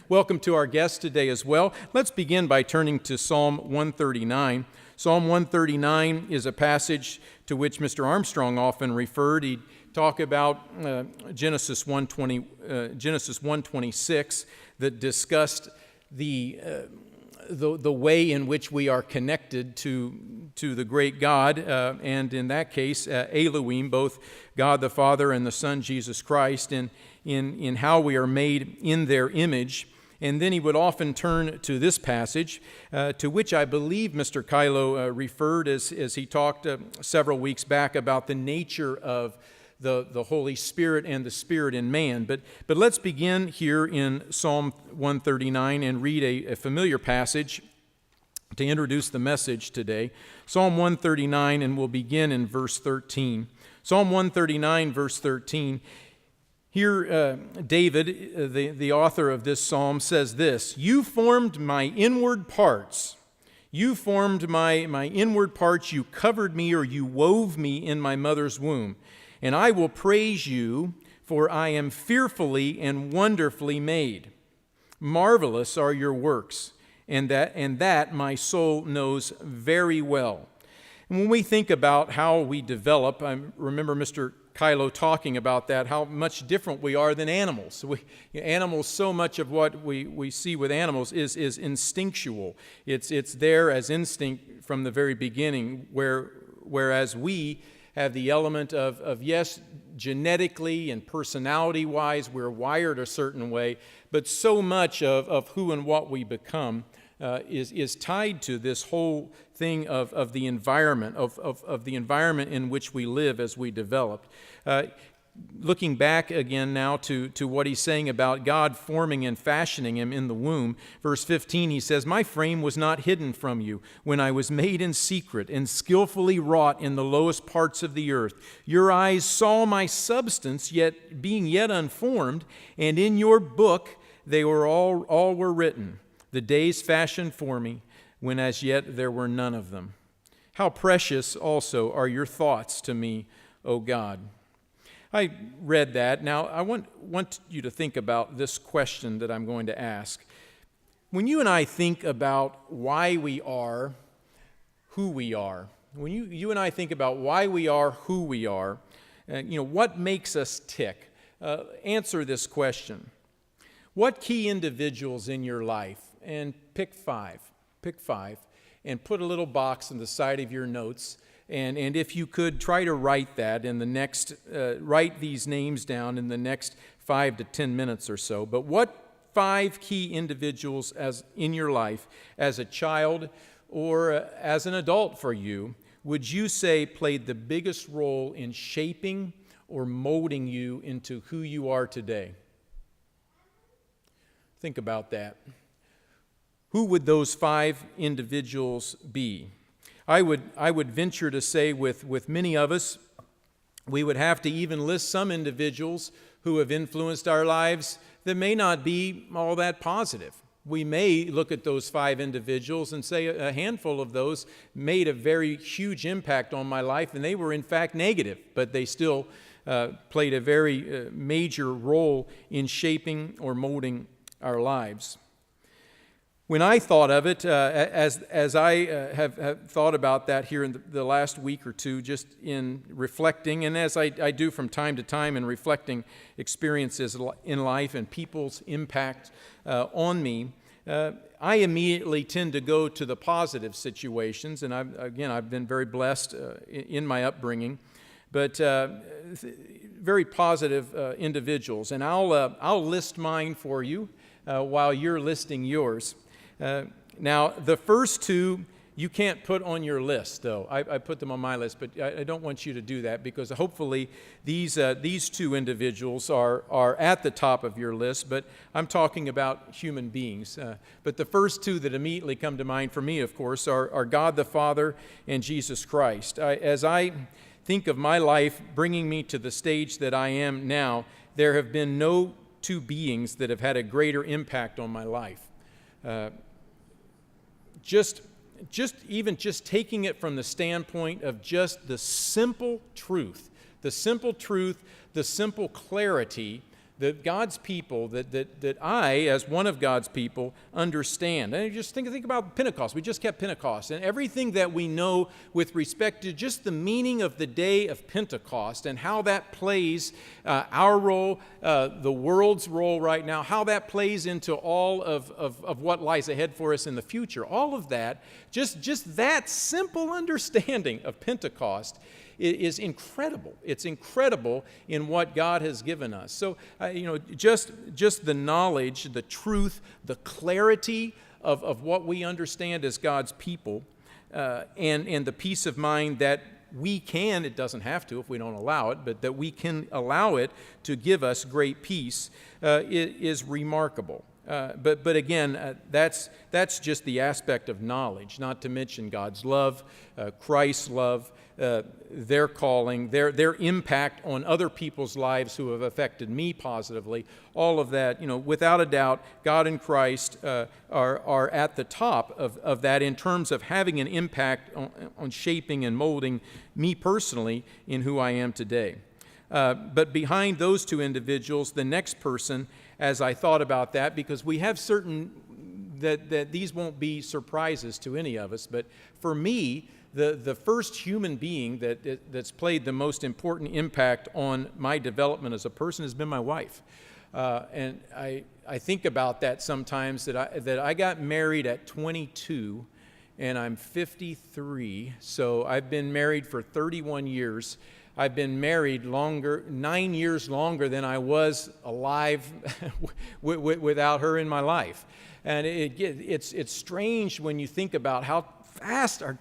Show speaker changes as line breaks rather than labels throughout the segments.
Welcome to our guests today as well. Let's begin by turning to Psalm 139. Psalm 139 is a passage to which Mr. Armstrong often referred. He'd talk about Genesis 1:26 that discussed the way in which we are connected to the great God, and in that case, Elohim, both God the Father and the Son, Jesus Christ, in how we are made in their image. And then he would often turn to this passage, to which I believe Mr. Kylo referred as he talked several weeks back about the nature of the Holy Spirit and the Spirit in man. But let's begin here in Psalm 139 and read a familiar passage to introduce the message today. Psalm 139, and we'll begin in verse 13. Psalm 139, verse 13. Here, David, the author of this psalm, says this: "You formed my inward parts. You formed my inward parts. You covered me, or you wove me in my mother's womb. And I will praise you, for I am fearfully and wonderfully made. Marvelous are your works, and that my soul knows very well." And when we think about how we develop, I remember Mr. Kylo talking about that, how much different we are than animals. Animals, so much of what we see with animals is instinctual. It's there as instinct from the very beginning, whereas we have the element of yes, genetically and personality-wise, we're wired a certain way, but so much of who and what we become is tied to this whole thing of the environment, of the environment in which we live as we develop. Looking back again now to what he's saying about God forming and fashioning him in the womb, verse 15, he says, "My frame was not hidden from you when I was made in secret and skillfully wrought in the lowest parts of the earth. Your eyes saw my substance, being yet unformed, and in your book they were all were written, the days fashioned for me, when as yet there were none of them. How precious also are your thoughts to me, O God." I read that. Now, I want you to think about this question that I'm going to ask. When you and I think about why we are who we are, when you and I think about why we are who we are, what makes us tick? Answer this question. What key individuals in your life, and pick five, and put a little box on the side of your notes, and if you could try to write that in the next, write these names down in the next 5 to 10 minutes or so. But what 5 key individuals in your life as a child or as an adult for you would you say played the biggest role in shaping or molding you into who you are today? Think about that. Who would those 5 individuals be? I would venture to say with many of us, we would have to even list some individuals who have influenced our lives that may not be all that positive. We may look at those 5 individuals and say a handful of those made a very huge impact on my life, and they were in fact negative, but they still played a very major role in shaping or molding our lives. When I thought of it, as I have thought about that here in the last week or two, just in reflecting, and as I do from time to time in reflecting experiences in life and people's impact on me, I immediately tend to go to the positive situations, and I've been very blessed in my upbringing, but very positive individuals, and I'll list mine for you while you're listing yours. Now, the first 2 you can't put on your list, though. I put them on my list, but I don't want you to do that because hopefully these 2 individuals are at the top of your list, but I'm talking about human beings. But the first 2 that immediately come to mind for me, of course, are God the Father and Jesus Christ. As I think of my life bringing me to the stage that I am now, there have been no 2 beings that have had a greater impact on my life. Just taking it from the standpoint of just the simple truth, the simple clarity that God's people, that I, as one of God's people, understand. And just think about Pentecost. We just kept Pentecost. And everything that we know with respect to just the meaning of the day of Pentecost and how that plays our role, the world's role right now, how that plays into all of what lies ahead for us in the future. All of that, just that simple understanding of Pentecost is incredible. It's incredible in what God has given us. So, just the knowledge, the truth, the clarity of what we understand as God's people, and the peace of mind that we can, it doesn't have to if we don't allow it, but that we can allow it to give us great peace is remarkable. But again, that's just the aspect of knowledge, not to mention God's love, Christ's love, their calling, their impact on other people's lives who have affected me positively. All of that, without a doubt, God and Christ are at the top of that in terms of having an impact on shaping and molding me personally in who I am today. But behind those two individuals, the next person, as I thought about that, because we have certain, that these won't be surprises to any of us, but for me, the first human being that's played the most important impact on my development as a person has been my wife. And I think about that sometimes, that I got married at 22, and I'm 53, so I've been married for 31 years. I've been married 9 years longer than I was alive without her in my life. And it's strange when you think about how fast our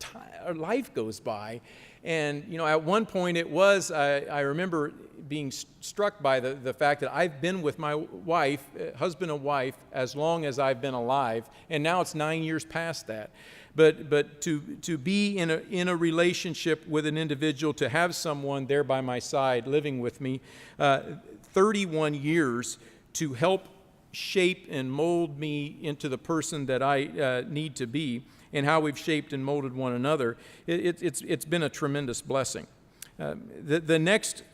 life goes by. And, at one point it was, I remember being struck by the fact that I've been with my wife, husband and wife, as long as I've been alive, and now it's 9 years past that. But to be in a relationship with an individual, to have someone there by my side living with me, 31 years to help shape and mold me into the person that I need to be, and how we've shaped and molded one another, it's been a tremendous blessing. The next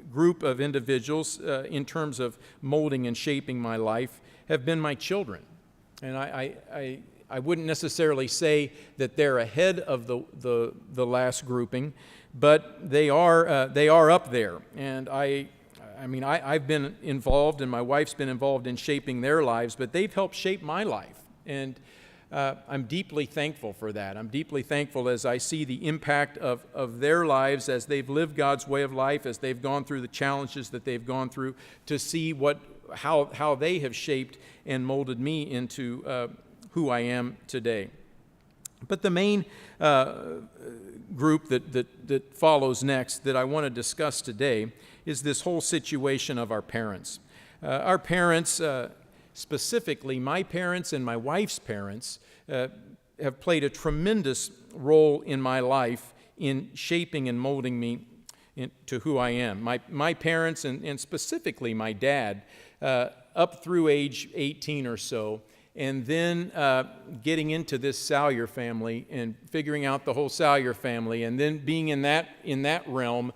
group of individuals in terms of molding and shaping my life have been my children. And I wouldn't necessarily say that they're ahead of the last grouping, but they are up there. And I've been involved, and my wife's been involved in shaping their lives, but they've helped shape my life. And I'm deeply thankful for that. I'm deeply thankful as I see the impact of their lives as they've lived God's way of life, as they've gone through the challenges that they've gone through, to see how they have shaped and molded me into who I am today. But the main group that follows next that I want to discuss today is this whole situation of our parents. Our parents, specifically my parents and my wife's parents, have played a tremendous role in my life in shaping and molding me into who I am. My parents, and specifically my dad, up through age 18 or so, and then getting into this Salyer family and figuring out the whole Salyer family, and then being in that realm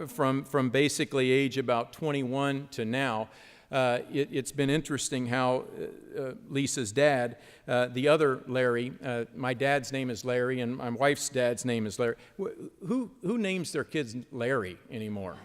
from basically age about 21 to now. It's been interesting how Lisa's dad, the other Larry, my dad's name is Larry, and my wife's dad's name is Larry. Who names their kids Larry anymore?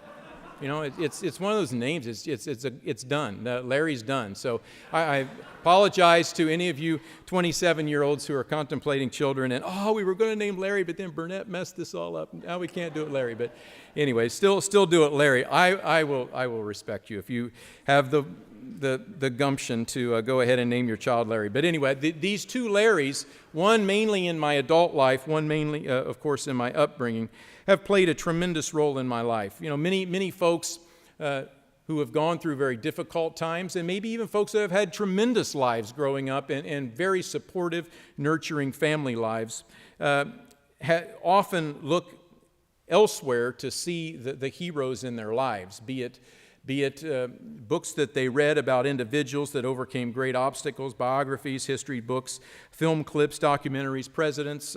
It's one of those names. It's done. Larry's done. So I apologize to any of you 27-year-olds who are contemplating children, and we were going to name Larry, but then Burnett messed this all up. Now we can't do it Larry. But anyway, still do it Larry. I will respect you if you have the gumption to go ahead and name your child Larry. But anyway, these two Larrys, one mainly in my adult life, one mainly, of course, in my upbringing, have played a tremendous role in my life. Many folks who have gone through very difficult times, and maybe even folks that have had tremendous lives growing up and very supportive, nurturing family lives, often look elsewhere to see the heroes in their lives, be it be it books that they read about individuals that overcame great obstacles, biographies, history books, film clips, documentaries, presidents,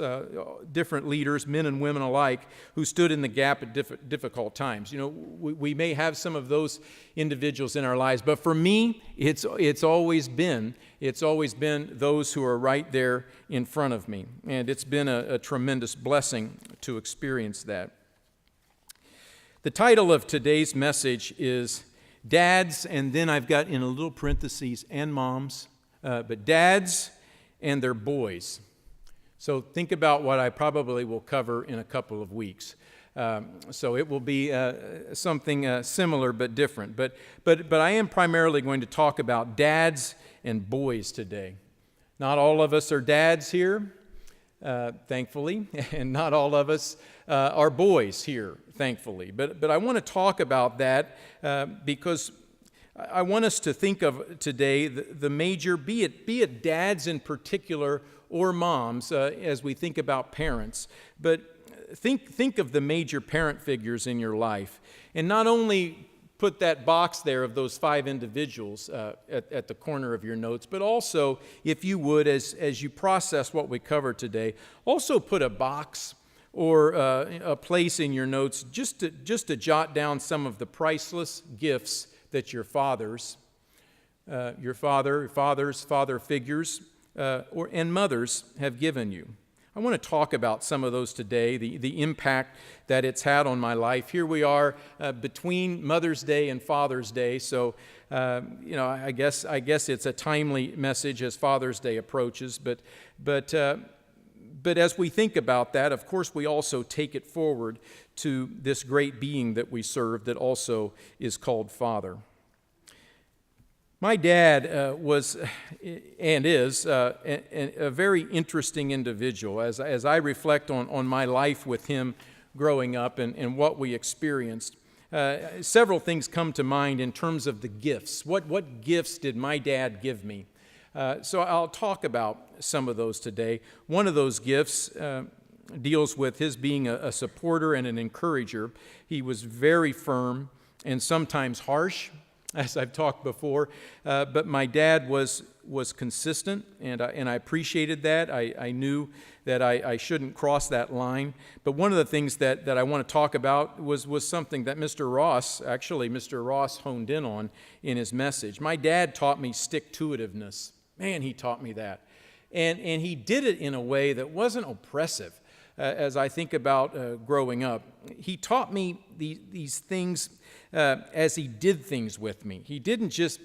different leaders, men and women alike, who stood in the gap at difficult times. We may have some of those individuals in our lives, but for me, it's always been those who are right there in front of me, and it's been a tremendous blessing to experience that. The title of today's message is Dads, and then I've got in a little parentheses, and moms, but dads and their boys. So think about what I probably will cover in a couple of weeks. So it will be something similar but different. But I am primarily going to talk about dads and boys today. Not all of us are dads here, thankfully, and not all of us are boys here, thankfully. But I want to talk about that because I want us to think of today the major, be it dads in particular or moms, as we think about parents. But think of the major parent figures in your life, and not only put that box there of those 5 individuals at the corner of your notes, but also, if you would, as you process what we covered today, also put a box or a place in your notes just to jot down some of the priceless gifts that your father figures and mothers have given you. I want to talk about some of those today, the impact that it's had on my life. Here we are between Mother's Day and Father's Day, so I guess it's a timely message as Father's Day approaches. But as we think about that, of course, we also take it forward to this great being that we serve that also is called Father. My dad was and is a very interesting individual. As I reflect on my life with him growing up and what we experienced, several things come to mind in terms of the gifts. What gifts did my dad give me? So I'll talk about some of those today. One of those gifts deals with his being a supporter and an encourager. He was very firm and sometimes harsh, as I've talked before, but my dad was consistent, and I appreciated that. I knew that I shouldn't cross that line. But one of the things that I want to talk about was something that Mr. Ross honed in on in his message. My dad taught me stick-to-itiveness. Man, he taught me that. And he did it in a way that wasn't oppressive. As I think about growing up, he taught me these things as he did things with me. He didn't just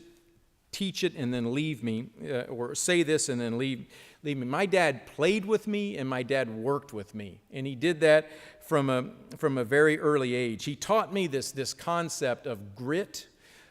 teach it and then leave me, or say this and then leave me. My dad played with me, and my dad worked with me, and he did that from a very early age. He taught me this concept of grit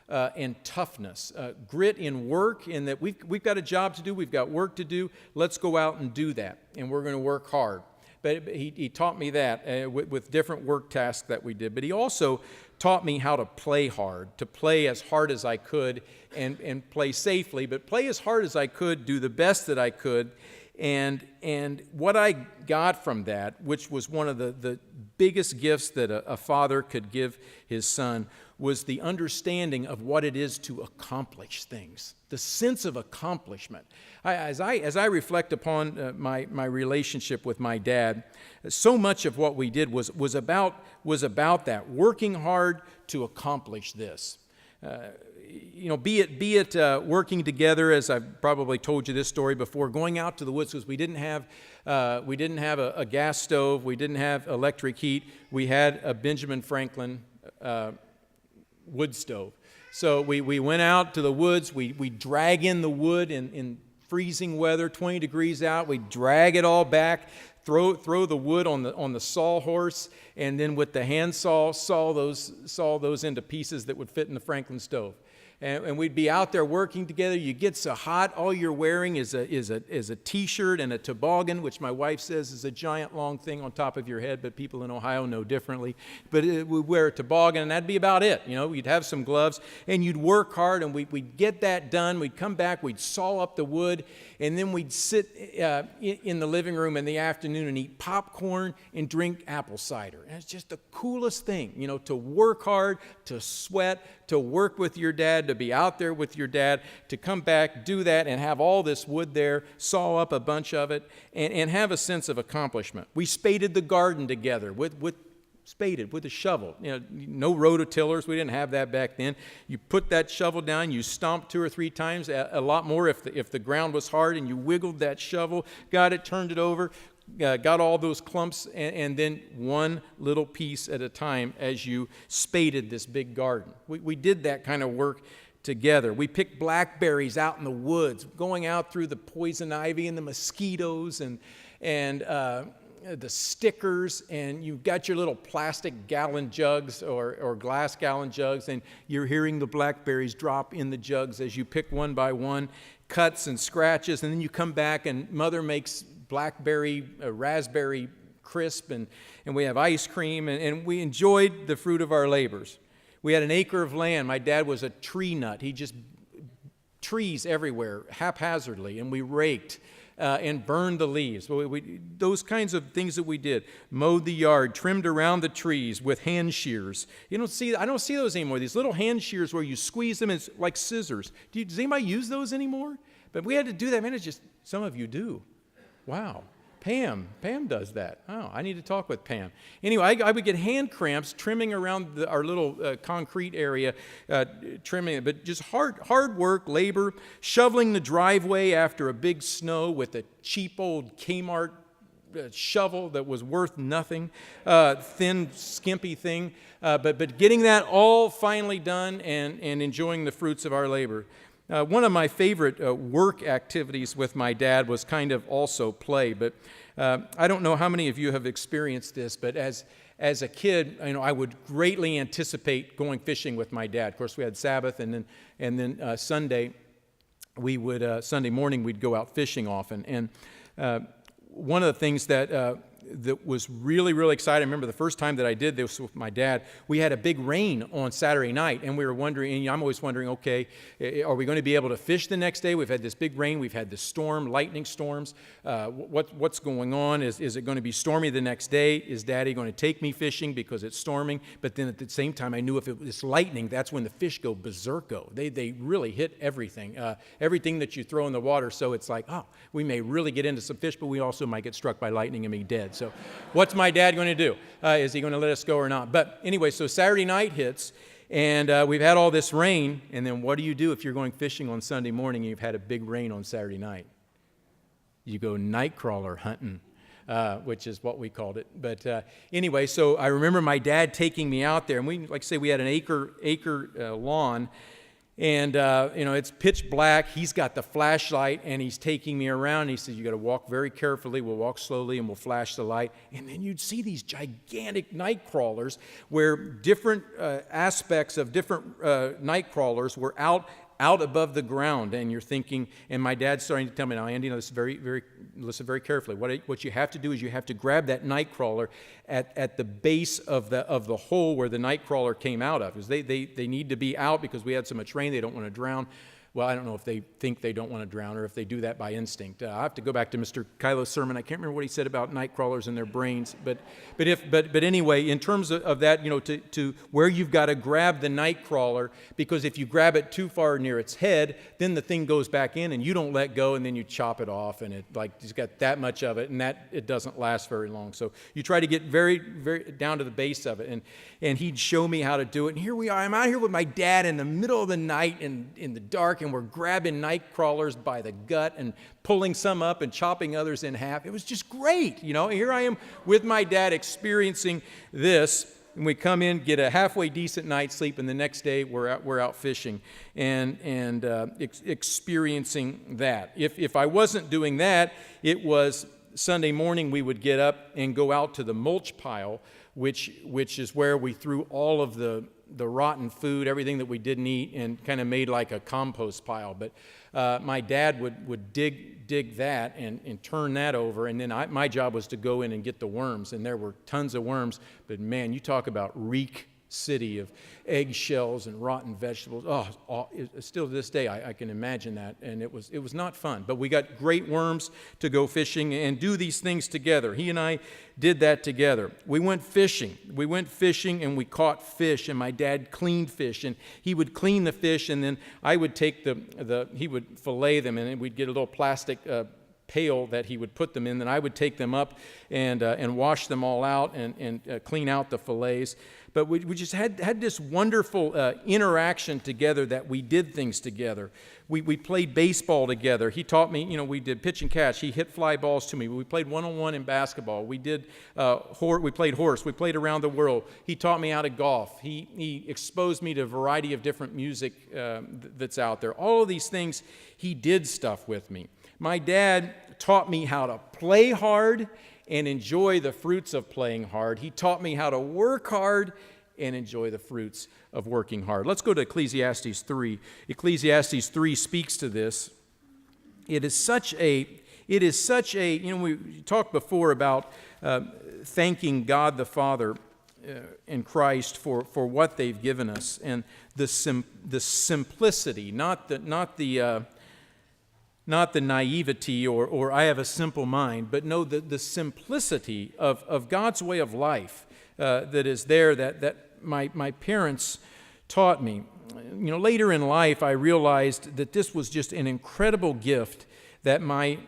and toughness. Grit in work, in that we've got a job to do, we've got work to do. Let's go out and do that, and we're going to work hard. But he taught me that with different work tasks that we did. But he also taught me how to play hard, to play as hard as I could and play safely, but play as hard as I could, do the best that I could. And what I got from that, which was one of the biggest gifts that a father could give his son, was the understanding of what it is to accomplish things, the sense of accomplishment. As I reflect upon my relationship with my dad, so much of what we did was about that, working hard to accomplish this. Be it working together, as I've probably told you this story before, going out to the woods, because we didn't have a gas stove, we didn't have electric heat, we had a Benjamin Franklin wood stove. So we went out to the woods, we drag in the wood in freezing weather, 20 degrees out, we drag it all back, throw the wood on the sawhorse, and then with the hand saw those into pieces that would fit in the Franklin stove. and we'd be out there working together. You get so hot, all you're wearing is a T-shirt and a toboggan, which my wife says is a giant long thing on top of your head, but people in Ohio know differently. But we'd wear a toboggan, and that'd be about it. We'd have some gloves, and you'd work hard, and we'd get that done. We'd come back, we'd saw up the wood, and then we'd sit in the living room in the afternoon and eat popcorn and drink apple cider. And it's just the coolest thing, to work hard, to sweat, to work with your dad, to be out there with your dad, to come back, do that, and have all this wood there, saw up a bunch of it, and have a sense of accomplishment. We spaded the garden together with a shovel. No rototillers. We didn't have that back then. You put that shovel down, you stomped 2 or 3 times, a lot more if the ground was hard, and you wiggled that shovel, got it, turned it over, got all those clumps, and then one little piece at a time as you spaded this big garden. We did that kind of work together. We picked blackberries out in the woods, going out through the poison ivy and the mosquitoes and the stickers, and you've got your little plastic gallon jugs or glass gallon jugs, and you're hearing the blackberries drop in the jugs as you pick one by one, cuts and scratches, and then you come back and Mother makes blackberry, raspberry crisp, and we have ice cream, and we enjoyed the fruit of our labors. We had an acre of land. My dad was a tree nut. He just trees everywhere, haphazardly, and we raked and burned the leaves. Those kinds of things that we did. Mowed the yard, trimmed around the trees with hand shears. I don't see those anymore. These little hand shears where you squeeze them, it's like scissors. Does anybody use those anymore? But we had to do that. Man, it's just, some of you do. Wow. Pam does that. Oh, I need to talk with Pam. Anyway, I would get hand cramps trimming around our little concrete area, trimming it. But just hard work, labor, shoveling the driveway after a big snow with a cheap old Kmart shovel that was worth nothing, thin, skimpy thing. But getting that all finally done and enjoying the fruits of our labor. One of my favorite work activities with my dad was kind of also play, but I don't know how many of you have experienced this, but as a kid, I would greatly anticipate going fishing with my dad. Of course, we had Sabbath, and then Sunday morning we'd go out fishing often. And one of the things that was really, really exciting. I remember the first time that I did this with my dad, we had a big rain on Saturday night, and we were wondering, and I'm always wondering, okay, are we going to be able to fish the next day? We've had this big rain, we've had this storm, lightning storms. What's going on? Is it going to be stormy the next day? Is Daddy going to take me fishing because it's storming? But then at the same time, I knew if it was lightning, that's when the fish go berserko. They really hit everything, everything that you throw in the water. So it's like, we may really get into some fish, but we also might get struck by lightning and be dead. So what's my dad going to do? Is he going to let us go or not? But anyway, so Saturday night hits, and we've had all this rain, and then what do you do if you're going fishing on Sunday morning and you've had a big rain on Saturday night? You go nightcrawler hunting, which is what we called it. But anyway, so I remember my dad taking me out there, and we had an acre lawn, and it's pitch black. He's got the flashlight, and he's taking me around. And he says, you got to walk very carefully. We'll walk slowly, and we'll flash the light. And then you'd see these gigantic night crawlers where different aspects of different night crawlers were out above the ground. And you're thinking, and my dad's starting to tell me, now, Andy, listen very carefully. What you have to do is you have to grab that night crawler at the base of the hole where the night crawler came out of. Because they need to be out because we had so much rain, they don't want to drown. Well, I don't know if they think they don't want to drown or if they do that by instinct. I have to go back to Mr. Kylo's sermon. I can't remember what he said about night crawlers and their brains. But anyway, in terms of that, to where you've got to grab the night crawler, because if you grab it too far near its head, then the thing goes back in and you don't let go, and then you chop it off, and it's got that much of it, and that it doesn't last very long. So you try to get very, very down to the base of it, and he'd show me how to do it. And here we are. I'm out here with my dad in the middle of the night in the dark, and we're grabbing night crawlers by the gut and pulling some up and chopping others in half. It was just great, Here I am with my dad experiencing this, and we come in, get a halfway decent night's sleep, and the next day we're out fishing and experiencing that. If I wasn't doing that, it was Sunday morning we would get up and go out to the mulch pile, which is where we threw all of the rotten food, everything that we didn't eat, and kind of made like a compost pile. But my dad would dig that and turn that over, and then my job was to go in and get the worms, and there were tons of worms. But man, you talk about reek city of eggshells and rotten vegetables. Still to this day, I can imagine that, and it was not fun. But we got great worms to go fishing and do these things together. He and I did that together. We went fishing. And we caught fish, and my dad cleaned fish, and he would clean the fish, and then I would take he would fillet them, and we'd get a little plastic pail that he would put them in. Then I would take them up and wash them all out and clean out the fillets. But we just had this wonderful interaction together, that we did things together. We played baseball together. He taught me, we did pitch and catch. He hit fly balls to me. We played one-on-one in basketball. We did we played horse. We played around the world. He taught me how to golf. He exposed me to a variety of different music that's out there. All of these things, he did stuff with me. My dad taught me how to play hard and enjoy the fruits of playing hard. He taught me how to work hard and enjoy the fruits of working hard. Let's go to Ecclesiastes 3. Ecclesiastes 3 speaks to this. It is such a, we talked before about thanking God the Father in Christ for what they've given us, and the simplicity, not the naivety or I have a simple mind, but no, the simplicity of God's way of life that is there, that my parents taught me. Later in life, I realized that this was just an incredible gift that my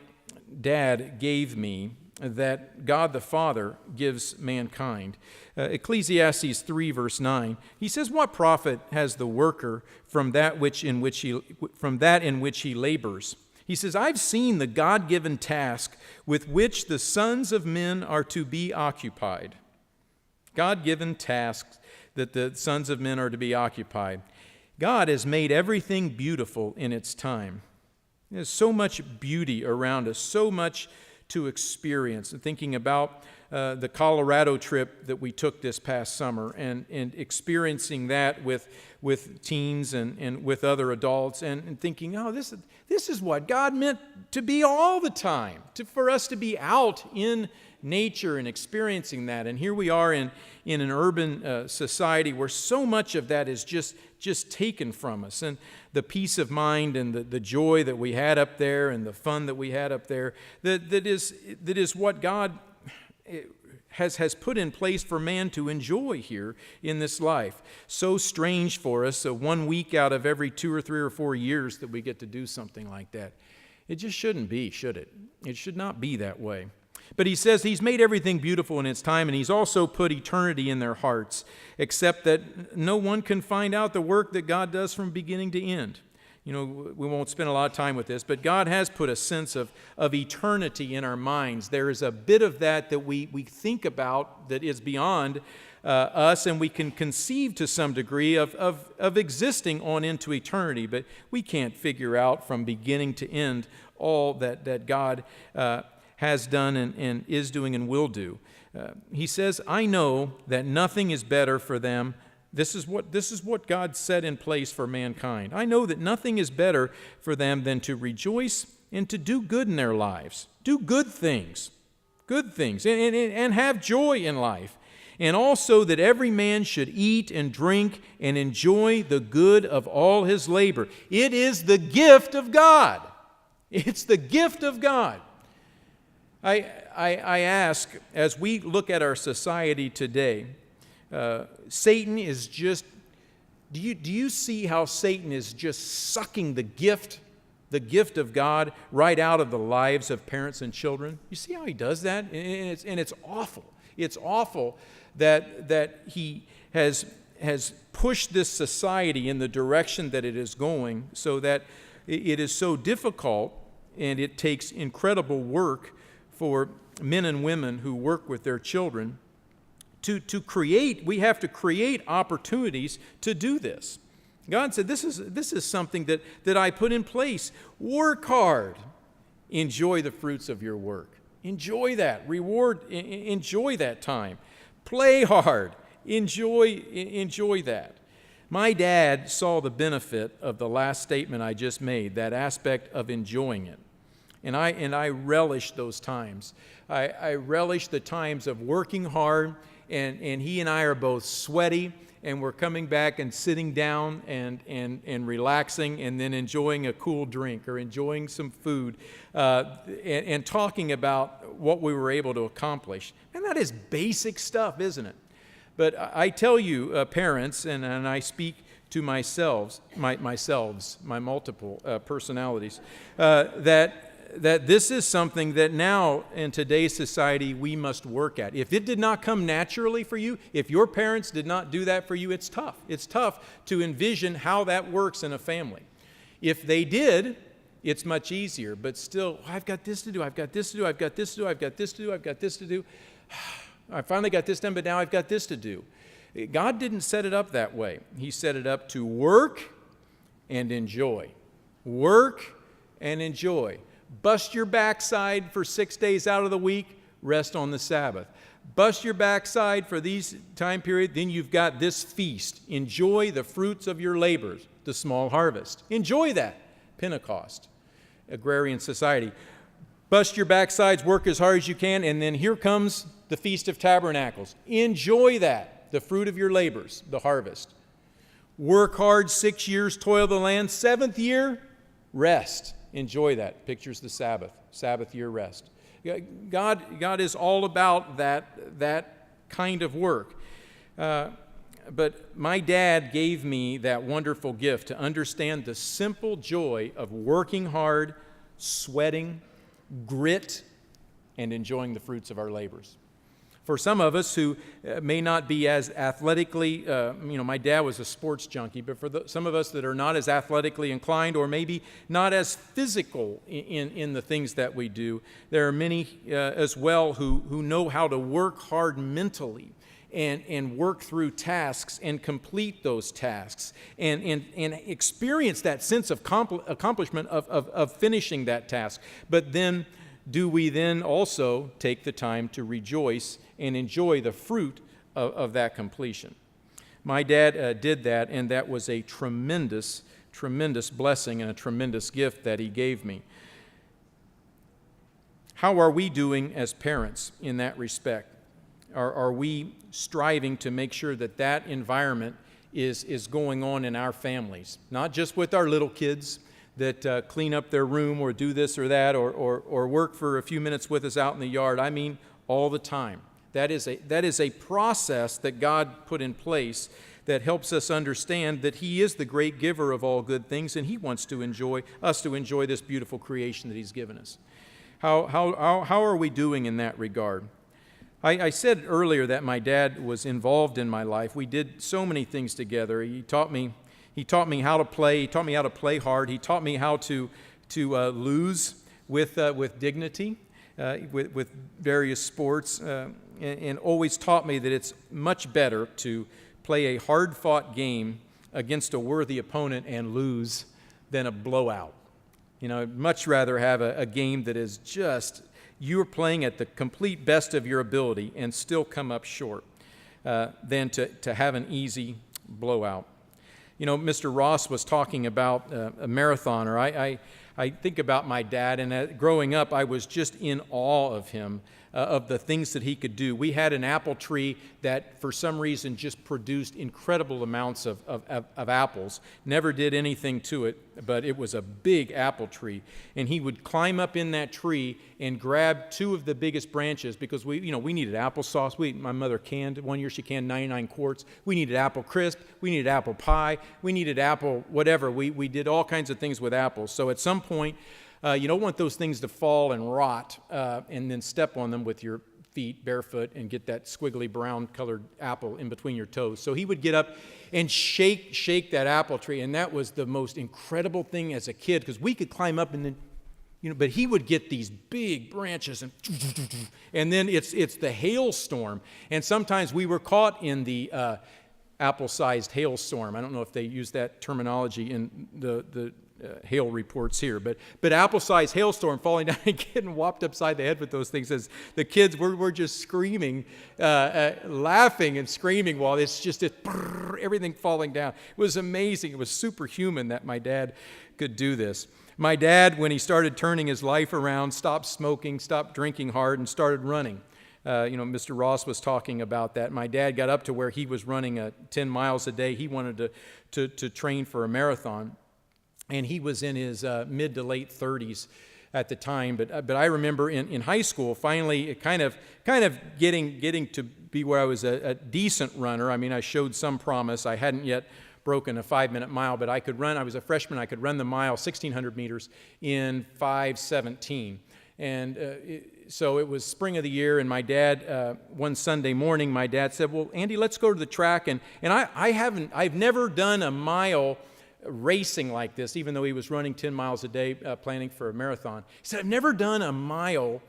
dad gave me, that God the Father gives mankind. Ecclesiastes 3 verse 9, he says, "What profit has the worker from that in which he labors?" He says, "I've seen the God-given task with which the sons of men are to be occupied." God-given tasks that the sons of men are to be occupied. God has made everything beautiful in its time. There's so much beauty around us, so much to experience. And thinking about the Colorado trip that we took this past summer, and experiencing that with teens and with other adults, and thinking, this is what God meant to be all the time, for us to be out in nature and experiencing that. And here we are in an urban society where so much of that is just taken from us. And the peace of mind and the joy that we had up there and the fun that we had up there, that is what God has put in place for man to enjoy here in this life. So strange for us, 1 week out of every 2 or 3 or 4 years that we get to do something like that. It just shouldn't be, should it? It should not be that way. But he says he's made everything beautiful in its time, and he's also put eternity in their hearts, except that no one can find out the work that God does from beginning to end. We won't spend a lot of time with this, but God has put a sense of eternity in our minds. There is a bit of that we think about that is beyond us, and we can conceive to some degree of existing on into eternity, but we can't figure out from beginning to end all that God has done and is doing and will do. He says, "I know that nothing is better for them." This is what God set in place for mankind. "I know that nothing is better for them than to rejoice and to do good in their lives." Do good things, and have joy in life. "And also that every man should eat and drink and enjoy the good of all his labor." It is the gift of God. It's the gift of God. I ask, as we look at our society today, Satan is just, do you see how Satan is just sucking the gift of God right out of the lives of parents and children? You see how he does that? And it's awful. It's awful that he has pushed this society in the direction that it is going, so that it is so difficult, and it takes incredible work for men and women who work with their children to create. We have to create opportunities to do this. God said, this is something that I put in place. Work hard. Enjoy the fruits of your work. Enjoy that. Enjoy that time. Play hard. Enjoy that. My dad saw the benefit of the last statement I just made, that aspect of enjoying it. And I relish those times. I relish the times of working hard, and he and I are both sweaty, and we're coming back and sitting down and relaxing, and then enjoying a cool drink or enjoying some food, and talking about what we were able to accomplish. And that is basic stuff, isn't it? But I tell you, parents, and I speak to my multiple personalities, that this is something that now in today's society we must work at. If it did not come naturally for you, if your parents did not do that for you, it's tough. It's tough to envision how that works in a family. If they did, it's much easier. But still, I've got this to do, I've got this to do, I've got this to do, I've got this to do, I've got this to do. I finally got this done, but now I've got this to do. God didn't set it up that way. He set it up to work and enjoy. Work and enjoy. Bust your backside for 6 days out of the week, rest on the Sabbath. Bust your backside for these time period, then you've got this feast. Enjoy the fruits of your labors, the small harvest. Enjoy that, Pentecost, agrarian society. Bust your backsides, work as hard as you can, and then here comes the Feast of Tabernacles. Enjoy that, the fruit of your labors, the harvest. Work hard, 6 years, toil the land. 7th year, rest. Enjoy that. Pictures the Sabbath year rest. God is all about that kind of work. But my dad gave me that wonderful gift to understand the simple joy of working hard, sweating, grit, and enjoying the fruits of our labors. For some of us who may not be as athletically, my dad was a sports junkie, but for some of us that are not as athletically inclined or maybe not as physical in the things that we do, there are many as well who know how to work hard mentally and work through tasks and complete those tasks and experience that sense of accomplishment of finishing that task. But then, do we then also take the time to rejoice and enjoy the fruit of that completion? My dad did that, and that was a tremendous, tremendous blessing and a tremendous gift that he gave me. How are we doing as parents in that respect? Are we striving to make sure that environment is going on in our families? Not just with our little kids that clean up their room or do this or that or work for a few minutes with us out in the yard. I mean, all the time. That is a process that God put in place that helps us understand that He is the great giver of all good things, and He wants us to enjoy this beautiful creation that He's given us. How are we doing in that regard? I said earlier that my dad was involved in my life. We did so many things together. He taught me how to play. He taught me how to play hard. He taught me how to lose with dignity, with various sports, and always taught me that it's much better to play a hard-fought game against a worthy opponent and lose than a blowout. I'd much rather have a game that is just you're playing at the complete best of your ability and still come up short than to have an easy blowout. Mr. Ross was talking about a marathoner. I think about my dad, and growing up, I was just in awe of him, of the things that he could do. We had an apple tree that, for some reason, just produced incredible amounts of apples. Never did anything to it, but it was a big apple tree. And he would climb up in that tree and grab two of the biggest branches because we needed applesauce. My mother canned. One year she canned 99 quarts. We needed apple crisp. We needed apple pie. We needed apple whatever. We did all kinds of things with apples. So at some point, you don't want those things to fall and rot and then step on them with your feet barefoot and get that squiggly brown colored apple in between your toes. So he would get up and shake that apple tree, and that was the most incredible thing as a kid because we could climb up and then, but he would get these big branches and then it's the hailstorm. And sometimes we were caught in the apple-sized hailstorm. I don't know if they use that terminology in the hail reports here, but apple-sized hailstorm falling down and getting whopped upside the head with those things. As the kids were just screaming, laughing and screaming while it's just everything falling down. It was amazing. It was superhuman that my dad could do this. My dad, when he started turning his life around, stopped smoking, stopped drinking hard, and started running. Mr. Ross was talking about that. My dad got up to where he was running 10 miles a day. He wanted to train for a marathon, and he was in his mid to late 30s at the time. But I remember in high school, finally, kind of getting to be where I was a decent runner. I mean, I showed some promise. I hadn't yet broken a 5-minute mile, but I could run. I was a freshman. I could run the mile, 1,600 meters, in 5:17. And so it was spring of the year, and my dad, one Sunday morning, my dad said, "Well, Andy, let's go to the track." And I've never done a mile racing like this, even though he was running 10 miles a day, planning for a marathon. He said, "I've never done a mile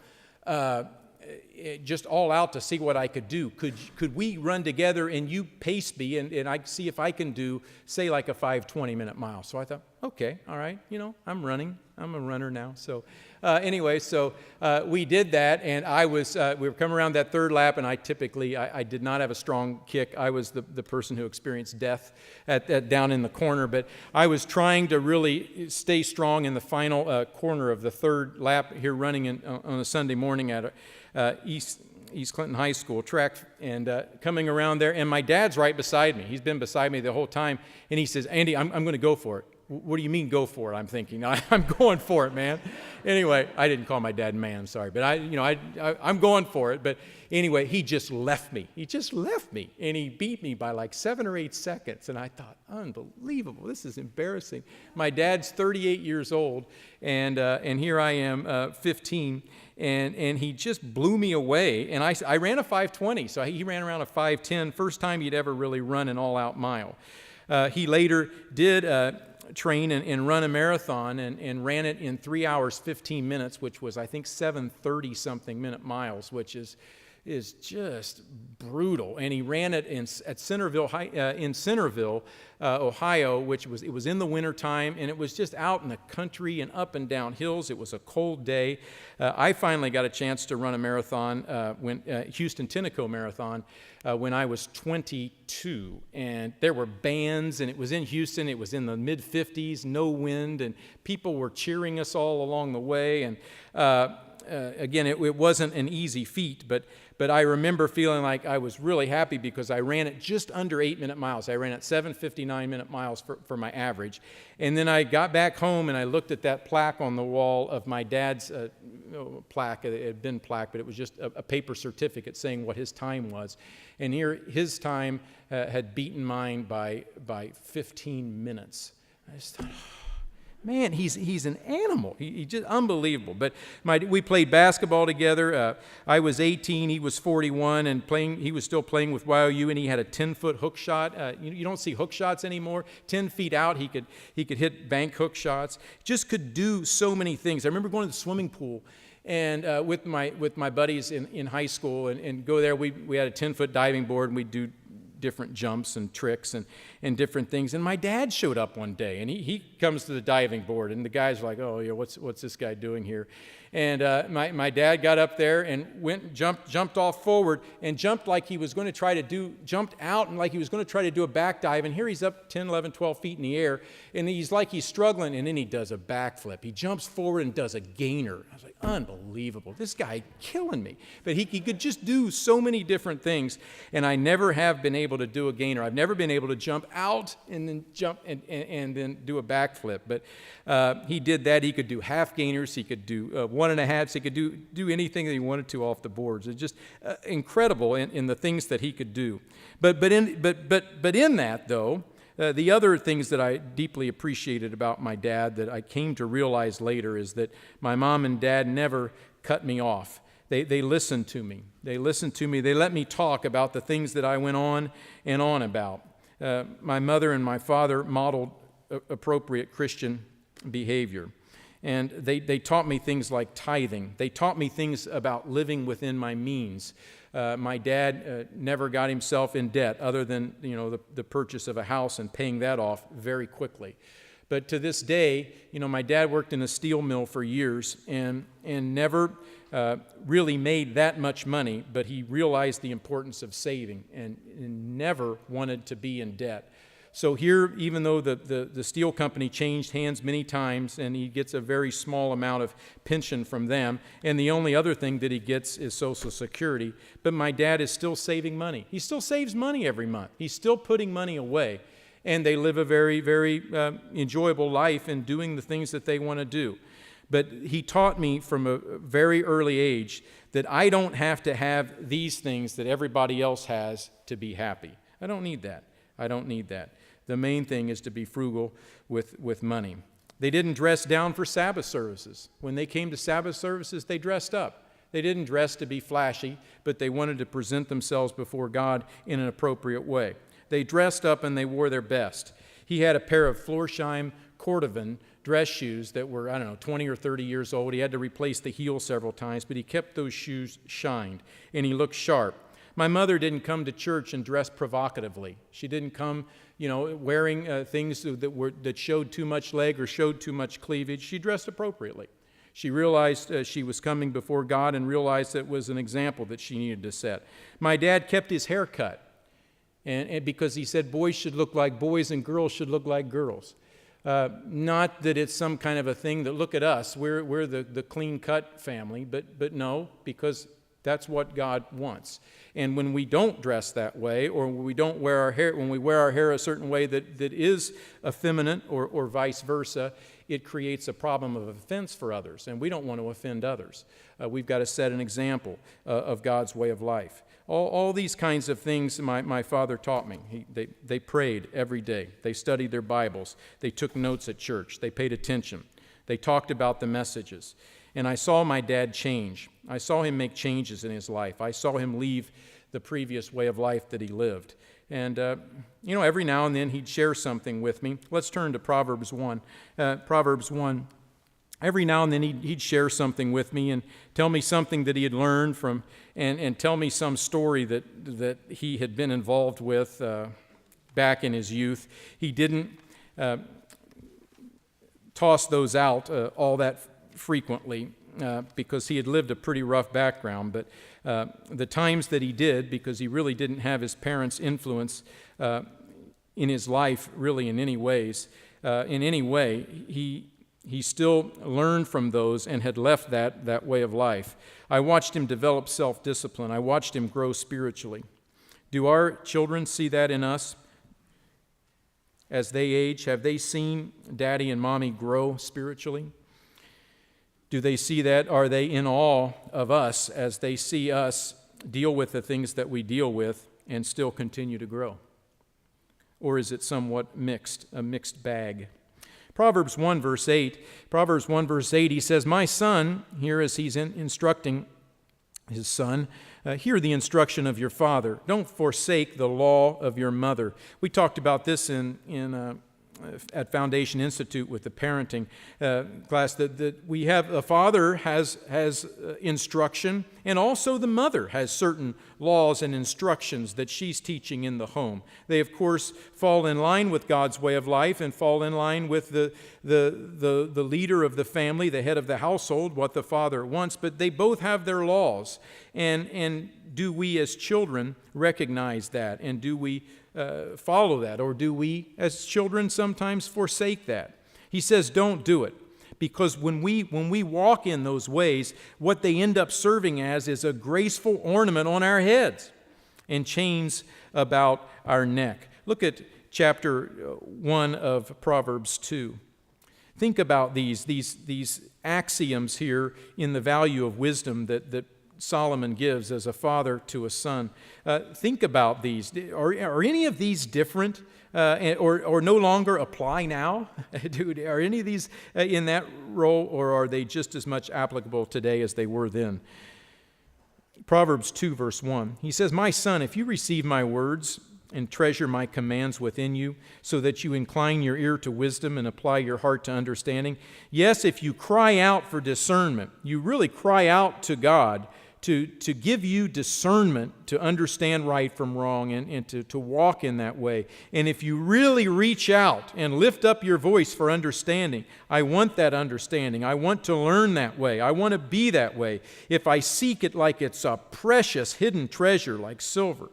just all out to see what I could do. Could we run together and you pace me and I see if I can do, say, like a 5:20-minute mile?" So I thought, okay, all right, I'm running. I'm a runner now. So anyway, we did that, and we were coming around that third lap, and I did not have a strong kick. I was the person who experienced death down in the corner, but I was trying to really stay strong in the final corner of the third lap here, running on a Sunday morning at East Clinton High School track, and coming around there, and my dad's right beside me. He's been beside me the whole time, and he says, "Andy, I'm going to go for it." "What do you mean go for it?" I'm thinking. "I'm going for it, man." Anyway, I didn't call my dad man, sorry, but I'm going for it. But anyway, he just left me. And he beat me by like 7 or 8 seconds. And I thought, unbelievable. This is embarrassing. My dad's 38 years old, and here I am, 15. And he just blew me away. And I ran a 5:20, so he ran around a 5:10, first time he'd ever really run an all-out mile. He later did train and run a marathon and ran it in 3 hours, 15 minutes, which was, I think, 7:30-something minute miles, which is just brutal. And he ran it at Centerville, Ohio, it was in the wintertime, and it was just out in the country and up and down hills. It was a cold day. I finally got a chance to run a marathon, Houston-Tenneco Marathon, when I was 22. And there were bands, and it was in Houston. It was in the mid-50s, no wind, and people were cheering us all along the way. And again, it wasn't an easy feat, but I remember feeling like I was really happy because I ran it just under 8-minute miles. I ran it 7:59-minute miles for my average. And then I got back home and I looked at that plaque on the wall of my dad's plaque. It had been plaque, but it was just a paper certificate saying what his time was. And here, his time had beaten mine by 15 minutes. I just thought, man, he's an animal. He just unbelievable. But we played basketball together. I was 18, he was 41, and he was still playing with YOU, and he had a 10-foot hook shot. You don't see hook shots anymore. 10 feet out, he could hit bank hook shots. Just could do so many things. I remember going to the swimming pool and with my buddies in high school and go there. We had a 10-foot diving board, and we'd do different jumps and tricks and different things. And my dad showed up one day, and he comes to the diving board, and the guys are like, "Oh, yeah, what's this guy doing here?" And my dad got up there and jumped off forward and jumped out and like he was going to try to do a back dive. And here he's up 10, 11, 12 feet in the air, and he's struggling, and then he does a backflip. He jumps forward and does a gainer. I was like, unbelievable. This guy killing me. But he could just do so many different things, and I never have been able to do a gainer. I've never been able to jump out and then jump and then do a backflip. But he did that. He could do half gainers. He could do 1.5s. He could do anything that he wanted to off the boards. It's just incredible in the things that he could do. But in that, though, the other things that I deeply appreciated about my dad that I came to realize later is that my mom and dad never cut me off. They listened to me. They let me talk about the things that I went on and on about. My mother and my father modeled appropriate Christian behavior. And they taught me things like tithing. They taught me things about living within my means. My dad never got himself in debt other than the purchase of a house and paying that off very quickly. But to this day, my dad worked in a steel mill for years and never really made that much money, but he realized the importance of saving and never wanted to be in debt. So here, even though the steel company changed hands many times and he gets a very small amount of pension from them, and the only other thing that he gets is Social Security, but my dad is still saving money. He still saves money every month. He's still putting money away, and they live a very, very enjoyable life in doing the things that they want to do. But he taught me from a very early age that I don't have to have these things that everybody else has to be happy. I don't need that. I don't need that. The main thing is to be frugal with money. They didn't dress down for Sabbath services. When they came to Sabbath services, they dressed up. They didn't dress to be flashy, but they wanted to present themselves before God in an appropriate way. They dressed up and they wore their best. He had a pair of Florsheim Cordovan dress shoes that were, 20 or 30 years old. He had to replace the heel several times, but he kept those shoes shined, and he looked sharp. My mother didn't come to church and dress provocatively. She didn't come, wearing things that showed too much leg or showed too much cleavage. She dressed appropriately. She realized she was coming before God and realized it was an example that she needed to set. My dad kept his hair cut, and because he said boys should look like boys and girls should look like girls. Not that it's some kind of a thing that, look at us, we're the clean-cut family, but no, because that's what God wants. And when we don't dress that way, or when we don't wear our hair, when we wear our hair a certain way that is effeminate or vice versa, it creates a problem of offense for others, and we don't want to offend others. We've got to set an example of God's way of life. All these kinds of things my father taught me. They prayed every day. They studied their Bibles. They took notes at church. They paid attention. They talked about the messages. And I saw my dad change. I saw him make changes in his life. I saw him leave the previous way of life that he lived. And, every now and then he'd share something with me. Let's turn to Proverbs 1. Proverbs 1. Every now and then he'd share something with me and tell me something that he had learned from, and tell me some story that he had been involved with back in his youth. He didn't toss those out all that frequently because he had lived a pretty rough background, but the times that he did, because he really didn't have his parents' influence in his life really in any way, he still learned from those and had left that way of life. I watched him develop self-discipline. I watched him grow spiritually. Do our children see that in us as they age? Have they seen Daddy and Mommy grow spiritually? Do they see that? Are they in awe of us as they see us deal with the things that we deal with and still continue to grow? Or is it somewhat a mixed bag? Proverbs 1 verse 8, he says, "My son," here as he's instructing his son, "hear the instruction of your father. Don't forsake the law of your mother." We talked about this at Foundation Institute with the parenting class, that we have, a father has instruction, and also the mother has certain laws and instructions that she's teaching in the home. They, of course, fall in line with God's way of life and fall in line with the leader of the family, the head of the household, what the father wants, but they both have their laws. And do we as children recognize that? And do we follow that? Or do we as children sometimes forsake that? He says don't do it, because when we walk in those ways, what they end up serving as is a graceful ornament on our heads and chains about our neck. Look at chapter 1 of Proverbs 2. Think about these axioms here in the value of wisdom that Solomon gives as a father to a son. Think about these. Are any of these different or no longer apply now? Are any of these in that role, or are they just as much applicable today as they were then? Proverbs 2 verse 1. He says, "My son, if you receive my words and treasure my commands within you, so that you incline your ear to wisdom and apply your heart to understanding. Yes, if you cry out for discernment, you really cry out to God to give you discernment to understand right from wrong and to walk in that way. And if you really reach out and lift up your voice for understanding, I want that understanding. I want to learn that way. I want to be that way. If I seek it like it's a precious hidden treasure like silver.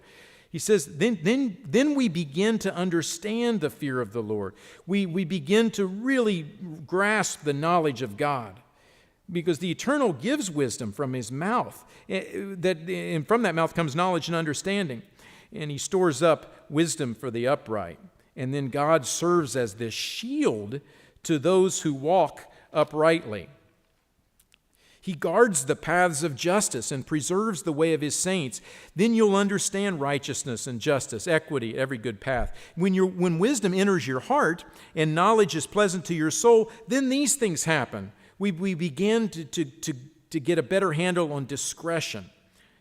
He says, then we begin to understand the fear of the Lord. We begin to really grasp the knowledge of God. Because the Eternal gives wisdom from His mouth. And from that mouth comes knowledge and understanding. And He stores up wisdom for the upright. And then God serves as this shield to those who walk uprightly. He guards the paths of justice and preserves the way of His saints. Then you'll understand righteousness and justice, equity, every good path. When wisdom enters your heart and knowledge is pleasant to your soul, then these things happen. We begin to get a better handle on discretion.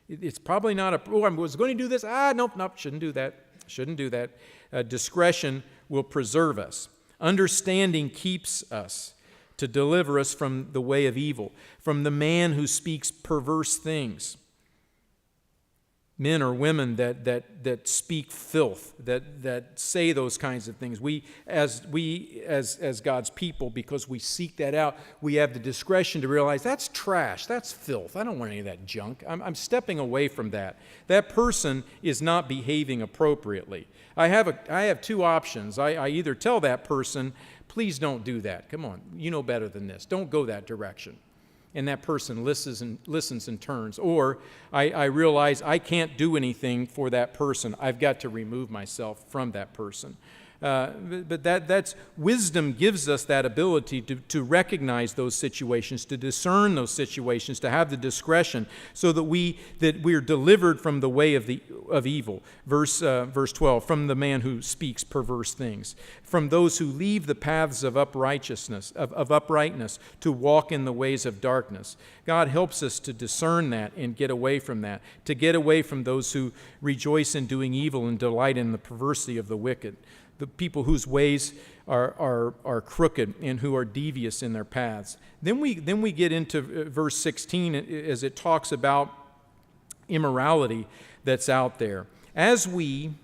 It's probably not I was going to do this. Nope, shouldn't do that. Discretion will preserve us. Understanding keeps us to deliver us from the way of evil, from the man who speaks perverse things. Men or women that speak filth, that say those kinds of things. We as God's people, because we seek that out, we have the discretion to realize that's trash, that's filth. I don't want any of that junk. I'm stepping away from that. That person is not behaving appropriately. I have two options. I either tell that person, please don't do that. Come on, you know better than this. Don't go that direction. And that person listens and turns. Or I realize I can't do anything for that person. I've got to remove myself from that person. But that's wisdom gives us that ability to recognize those situations, to discern those situations, to have the discretion, so that we're delivered from the way of evil. Verse 12, from the man who speaks perverse things, from those who leave the paths of uprightness to walk in the ways of darkness. God helps us to discern that and get away from that, to get away from those who rejoice in doing evil and delight in the perversity of the wicked. The people whose ways are crooked and who are devious in their paths. Then we get into verse 16 as it talks about immorality that's out there. As we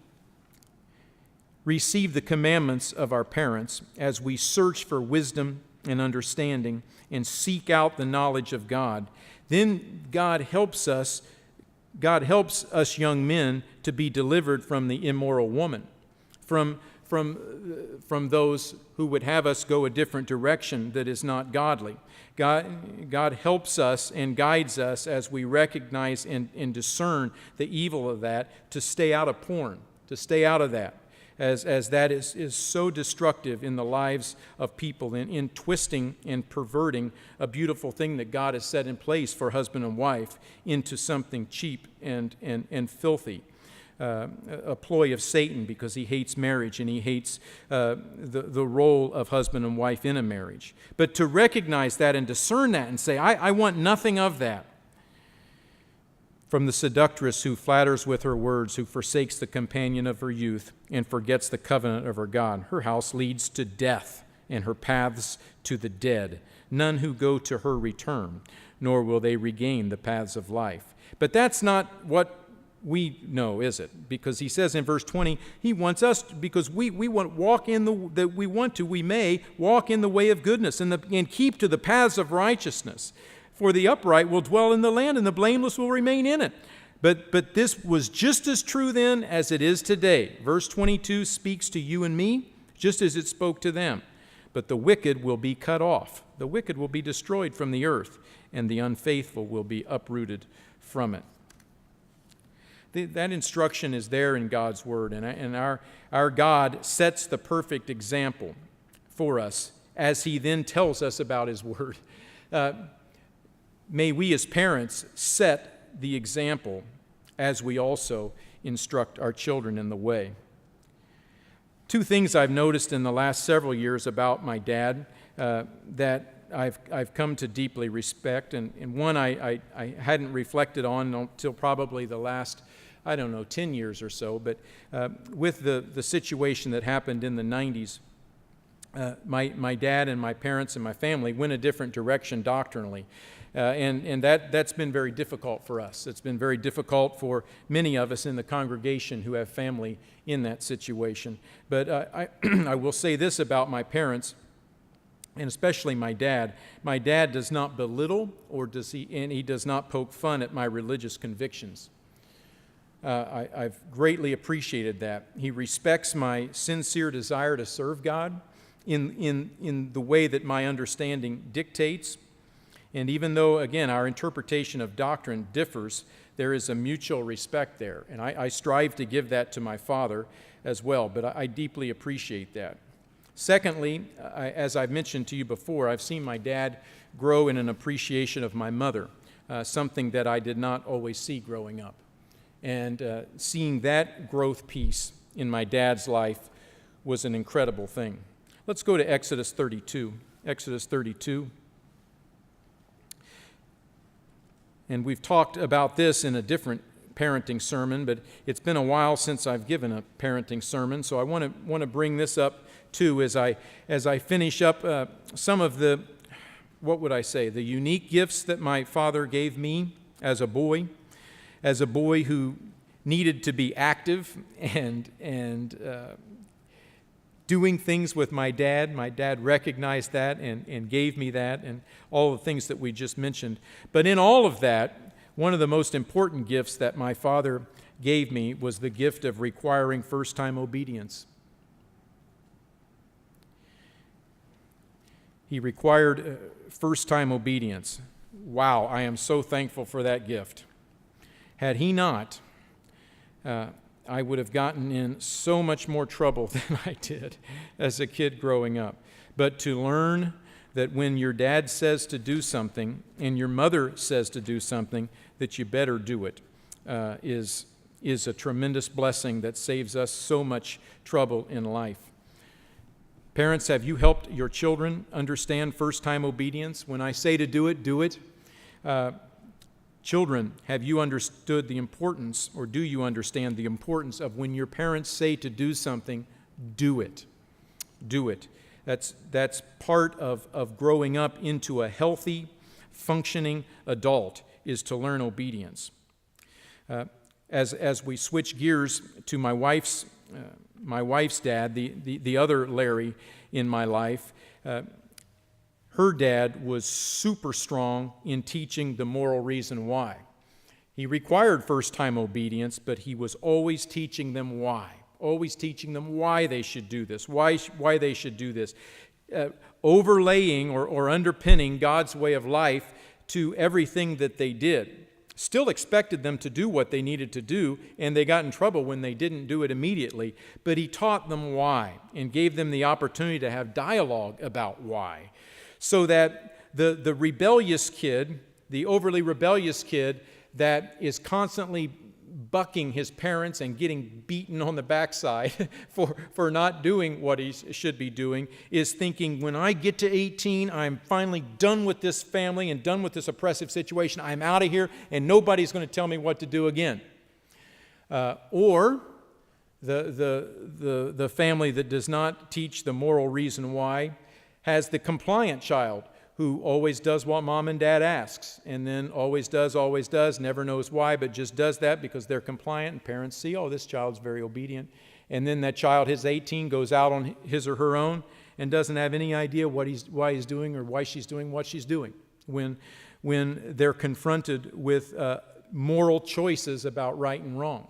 receive the commandments of our parents, as we search for wisdom and understanding and seek out the knowledge of God, then God helps us young men to be delivered from the immoral woman, from those who would have us go a different direction that is not godly. God helps us and guides us as we recognize and discern the evil of that, to stay out of porn, to stay out of that, as that is so destructive in the lives of people, in twisting and perverting a beautiful thing that God has set in place for husband and wife into something cheap and filthy. A ploy of Satan, because he hates marriage and he hates the role of husband and wife in a marriage. But to recognize that and discern that and say, I want nothing of that. From the seductress who flatters with her words, who forsakes the companion of her youth and forgets the covenant of her God. Her house leads to death and her paths to the dead. None who go to her return, nor will they regain the paths of life. But that's not what we know, is it? Because he says in verse 20, he wants us, because we may walk in the way of goodness and keep to the paths of righteousness. For the upright will dwell in the land, and the blameless will remain in it. But this was just as true then as it is today. Verse 22 speaks to you and me, just as it spoke to them. But the wicked will be cut off. The wicked will be destroyed from the earth, and the unfaithful will be uprooted from it. That instruction is there in God's Word, and our God sets the perfect example for us as He then tells us about His Word. May we as parents set the example as we also instruct our children in the way. Two things I've noticed in the last several years about my dad that I've come to deeply respect, and one I hadn't reflected on until probably the last 10 years or so, but with the situation that happened in the 90s my dad and my parents and my family went a different direction doctrinally. And that's been very difficult for us. It's been very difficult for many of us in the congregation who have family in that situation. But I will say this about my parents, and especially my dad. My dad does not belittle and he does not poke fun at my religious convictions. I've greatly appreciated that. He respects my sincere desire to serve God in the way that my understanding dictates. And even though, again, our interpretation of doctrine differs, there is a mutual respect there. And I strive to give that to my father as well, but I deeply appreciate that. Secondly, as I've mentioned to you before, I've seen my dad grow in an appreciation of my mother, something that I did not always see growing up. And seeing that growth piece in my dad's life was an incredible thing. Let's go to Exodus 32. Exodus 32. And we've talked about this in a different parenting sermon, but it's been a while since I've given a parenting sermon, so I want to bring this up too as I finish up some of the, what would I say, the unique gifts that my father gave me as a boy who needed to be active and doing things with my dad. My dad recognized that and gave me that, and all the things that we just mentioned. But in all of that, one of the most important gifts that my father gave me was the gift of requiring first-time obedience. He required first-time obedience. Wow, I am so thankful for that gift. Had he not, I would have gotten in so much more trouble than I did as a kid growing up. But to learn that when your dad says to do something and your mother says to do something, that you better do it, is a tremendous blessing that saves us so much trouble in life. Parents, have you helped your children understand first-time obedience? When I say to do it, do it. Children, have you understood the importance, or do you understand the importance of when your parents say to do something, do it? Do it. That's part of growing up into a healthy, functioning adult, is to learn obedience. As we switch gears to my wife's dad, the other Larry in my life, her dad was super strong in teaching the moral reason why. He required first-time obedience, but he was always teaching them why. Always teaching them why they should do this, why they should do this. Overlaying or underpinning God's way of life to everything that they did. Still expected them to do what they needed to do, and they got in trouble when they didn't do it immediately. But he taught them why and gave them the opportunity to have dialogue about why. So that the rebellious kid, the overly rebellious kid that is constantly bucking his parents and getting beaten on the backside for not doing what he should be doing, is thinking, when I get to 18, I'm finally done with this family and done with this oppressive situation. I'm out of here and nobody's going to tell me what to do again. Or the family that does not teach the moral reason why has the compliant child who always does what mom and dad asks, and then always does, never knows why, but just does that because they're compliant, and parents see, oh, this child's very obedient. And then that child, his 18, goes out on his or her own and doesn't have any idea why he's doing or why she's doing what she's doing when they're confronted with moral choices about right and wrong.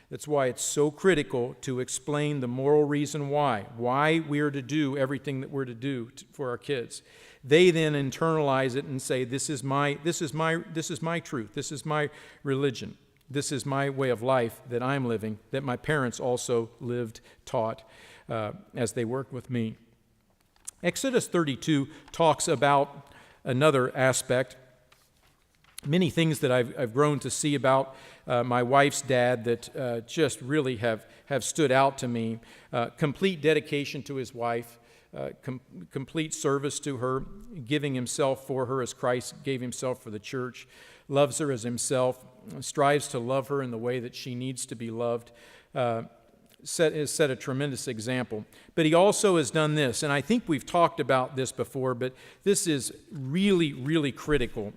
That's why it's so critical to explain the moral reason why we are to do everything that we're to do for our kids. They then internalize it and say, this is my truth, this is my religion, this is my way of life that I'm living, that my parents also lived, taught as they worked with me. Exodus 32 talks about another aspect. Many things that I've grown to see about my wife's dad that just really have stood out to me. Complete dedication to his wife, complete service to her, giving himself for her as Christ gave himself for the church, loves her as himself, strives to love her in the way that she needs to be loved, set a tremendous example. But he also has done this, and I think we've talked about this before, but this is really, really critical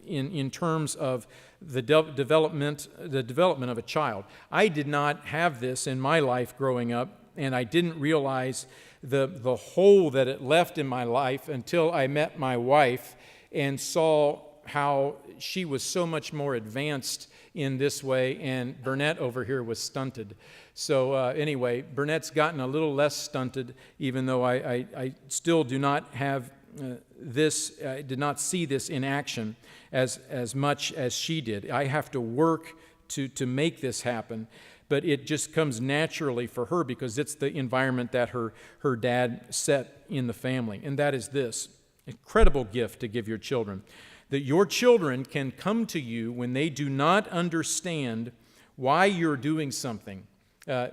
in terms of the development of a child. I did not have this in my life growing up, and I didn't realize the hole that it left in my life until I met my wife and saw how she was so much more advanced in this way, and Burnett over here was stunted. So anyway, Burnett's gotten a little less stunted, even though I still do not have this, I did not see this in action as much as she did. I have to work to make this happen, but it just comes naturally for her because it's the environment that her dad set in the family, and that is this incredible gift to give your children. That your children can come to you when they do not understand why you're doing something.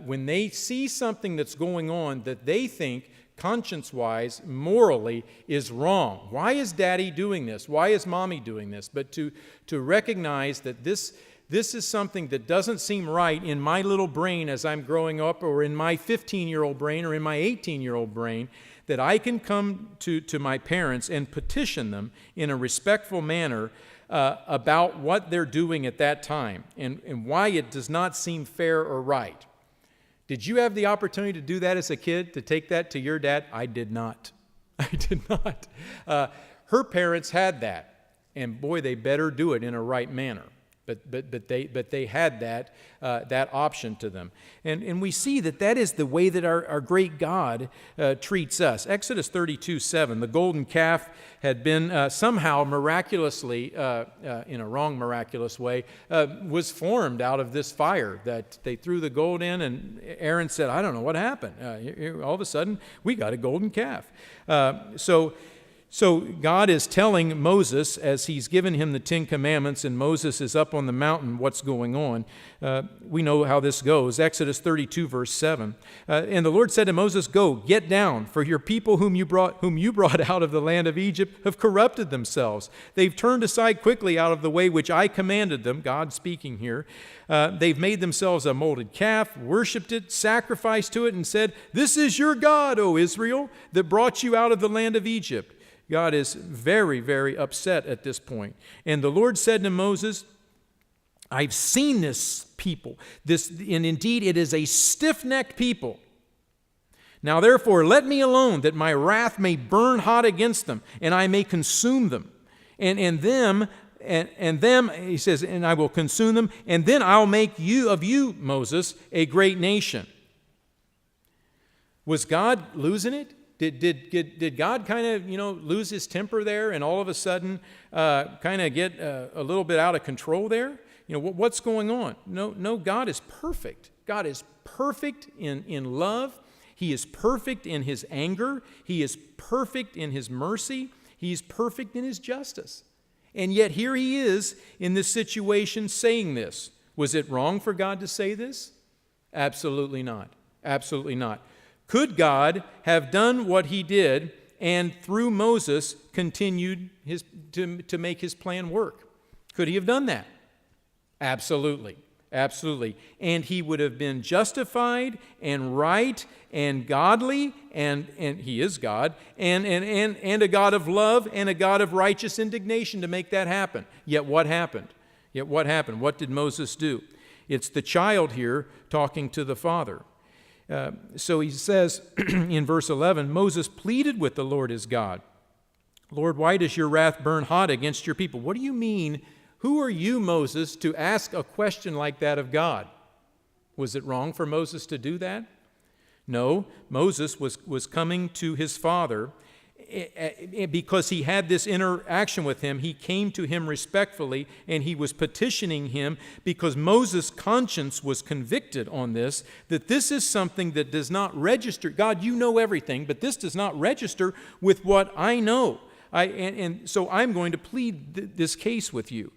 When they see something that's going on that they think, conscience-wise, morally, is wrong. Why is Daddy doing this? Why is Mommy doing this? But to recognize that this is something that doesn't seem right in my little brain as I'm growing up, or in my 15-year-old brain, or in my 18-year-old brain, that I can come to my parents and petition them in a respectful manner about what they're doing at that time and why it does not seem fair or right. Did you have the opportunity to do that as a kid, to take that to your dad? I did not. I did not. Her parents had that, and boy, they better do it in a right manner. But they had that option to them. And we see that is the way that our great God treats us. Exodus 32:7, the golden calf had been somehow miraculously, in a wrong miraculous way, was formed out of this fire that they threw the gold in, and Aaron said, I don't know what happened. All of a sudden, we got a golden calf. So God is telling Moses, as he's given him the Ten Commandments, and Moses is up on the mountain, what's going on. We know how this goes. Exodus 32, verse 7. And the Lord said to Moses, Go, get down, for your people whom you brought out of the land of Egypt have corrupted themselves. They've turned aside quickly out of the way which I commanded them, God speaking here. They've made themselves a molded calf, worshipped it, sacrificed to it, and said, This is your God, O Israel, that brought you out of the land of Egypt. God is very, very upset at this point. And the Lord said to Moses, I've seen this people, and indeed it is a stiff-necked people. Now therefore let me alone, that my wrath may burn hot against them, and I may consume them. And them, he says, and I will consume them, and then I'll make of you, Moses, a great nation. Was God losing it? Did God kind of, lose his temper there and all of a sudden kind of get a little bit out of control there? What's going on? No, God is perfect. God is perfect in love. He is perfect in his anger. He is perfect in his mercy. He's perfect in his justice. And yet here he is in this situation saying this. Was it wrong for God to say this? Absolutely not. Absolutely not. Could God have done what he did and through Moses continued to make his plan work? Could he have done that? Absolutely. Absolutely. And he would have been justified and right and godly, and he is God, and a God of love and a God of righteous indignation to make that happen. Yet what happened? What did Moses do? It's the child here talking to the father. So he says in verse 11, Moses pleaded with the Lord his God. Lord, why does your wrath burn hot against your people? What do you mean? Who are you, Moses, to ask a question like that of God? Was it wrong for Moses to do that? No, Moses was coming to his father because he had this interaction with him. He came to him respectfully, and he was petitioning him because Moses' conscience was convicted on this, that this is something that does not register. God, you know everything, but this does not register with what I know. And so I'm going to plead this case with you.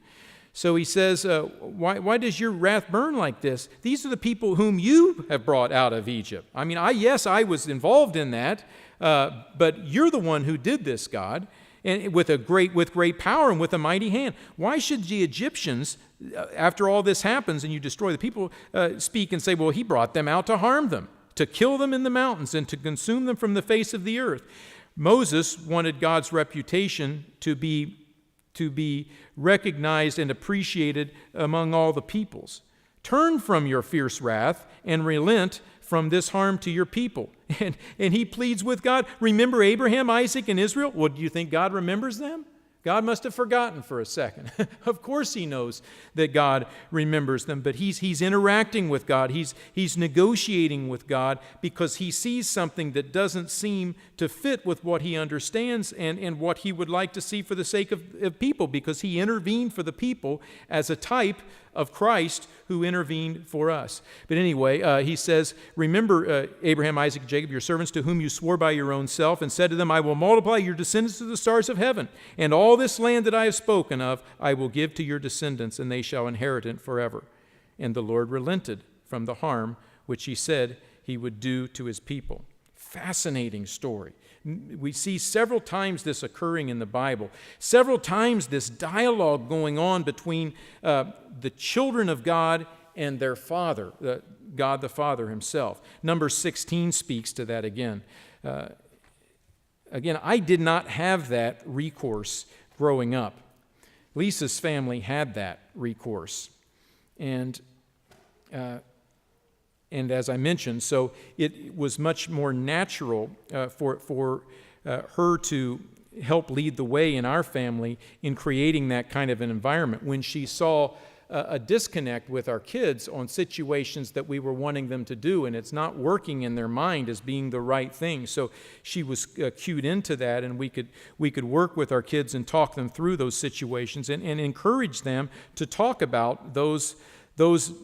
So he says, why does your wrath burn like this? These are the people whom you have brought out of Egypt. I mean, yes, I was involved in that, but you're the one who did this, God. and with great power and with a mighty hand. Why should the Egyptians, after all this happens and you destroy the people, speak and say, well, he brought them out to harm them, to kill them in the mountains and to consume them from the face of the earth? Moses wanted God's reputation to be recognized and appreciated among all the peoples. Turn from your fierce wrath and relent from this harm to your people. And he pleads with God, remember Abraham, Isaac, and Israel? Well, do you think God remembers them? God must have forgotten for a second. Of course he knows that God remembers them, but he's interacting with God. He's negotiating with God because he sees something that doesn't seem to fit with what he understands and what he would like to see for the sake of people, because he intervened for the people as a type of Christ who intervened for us. But anyway, he says, remember Abraham, Isaac, and Jacob, your servants, to whom you swore by your own self, and said to them, I will multiply your descendants to the stars of heaven, and all this land that I have spoken of I will give to your descendants, and they shall inherit it forever. And the Lord relented from the harm which he said he would do to his people. Fascinating story. We see several times this occurring in the Bible, several times this dialogue going on between the children of God and their Father, God the Father himself. Numbers 16 speaks to that again. Again, I did not have that recourse growing up. Lisa's family had that recourse. And as I mentioned, so it was much more natural for her to help lead the way in our family in creating that kind of an environment. When she saw a disconnect with our kids on situations that we were wanting them to do, and it's not working in their mind as being the right thing. So she was cued into that, and we could work with our kids and talk them through those situations and encourage them to talk about those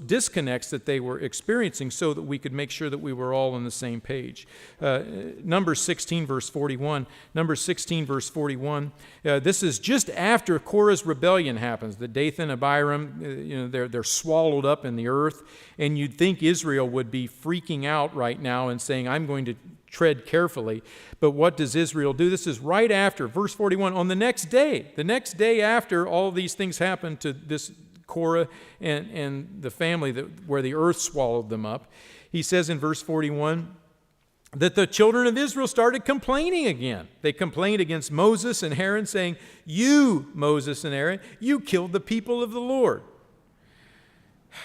disconnects that they were experiencing so that we could make sure that we were all on the same page. Numbers 16, verse 41. Numbers 16, verse 41. This is just after Korah's rebellion happens. The Dathan, Abiram, they're swallowed up in the earth. And you'd think Israel would be freaking out right now and saying, I'm going to tread carefully. But what does Israel do? This is right after, verse 41, on the next day after all of these things happened to this Korah and the family where the earth swallowed them up. He says in verse 41 that the children of Israel started complaining again. They complained against Moses and Aaron, saying, you, Moses and Aaron, you killed the people of the Lord.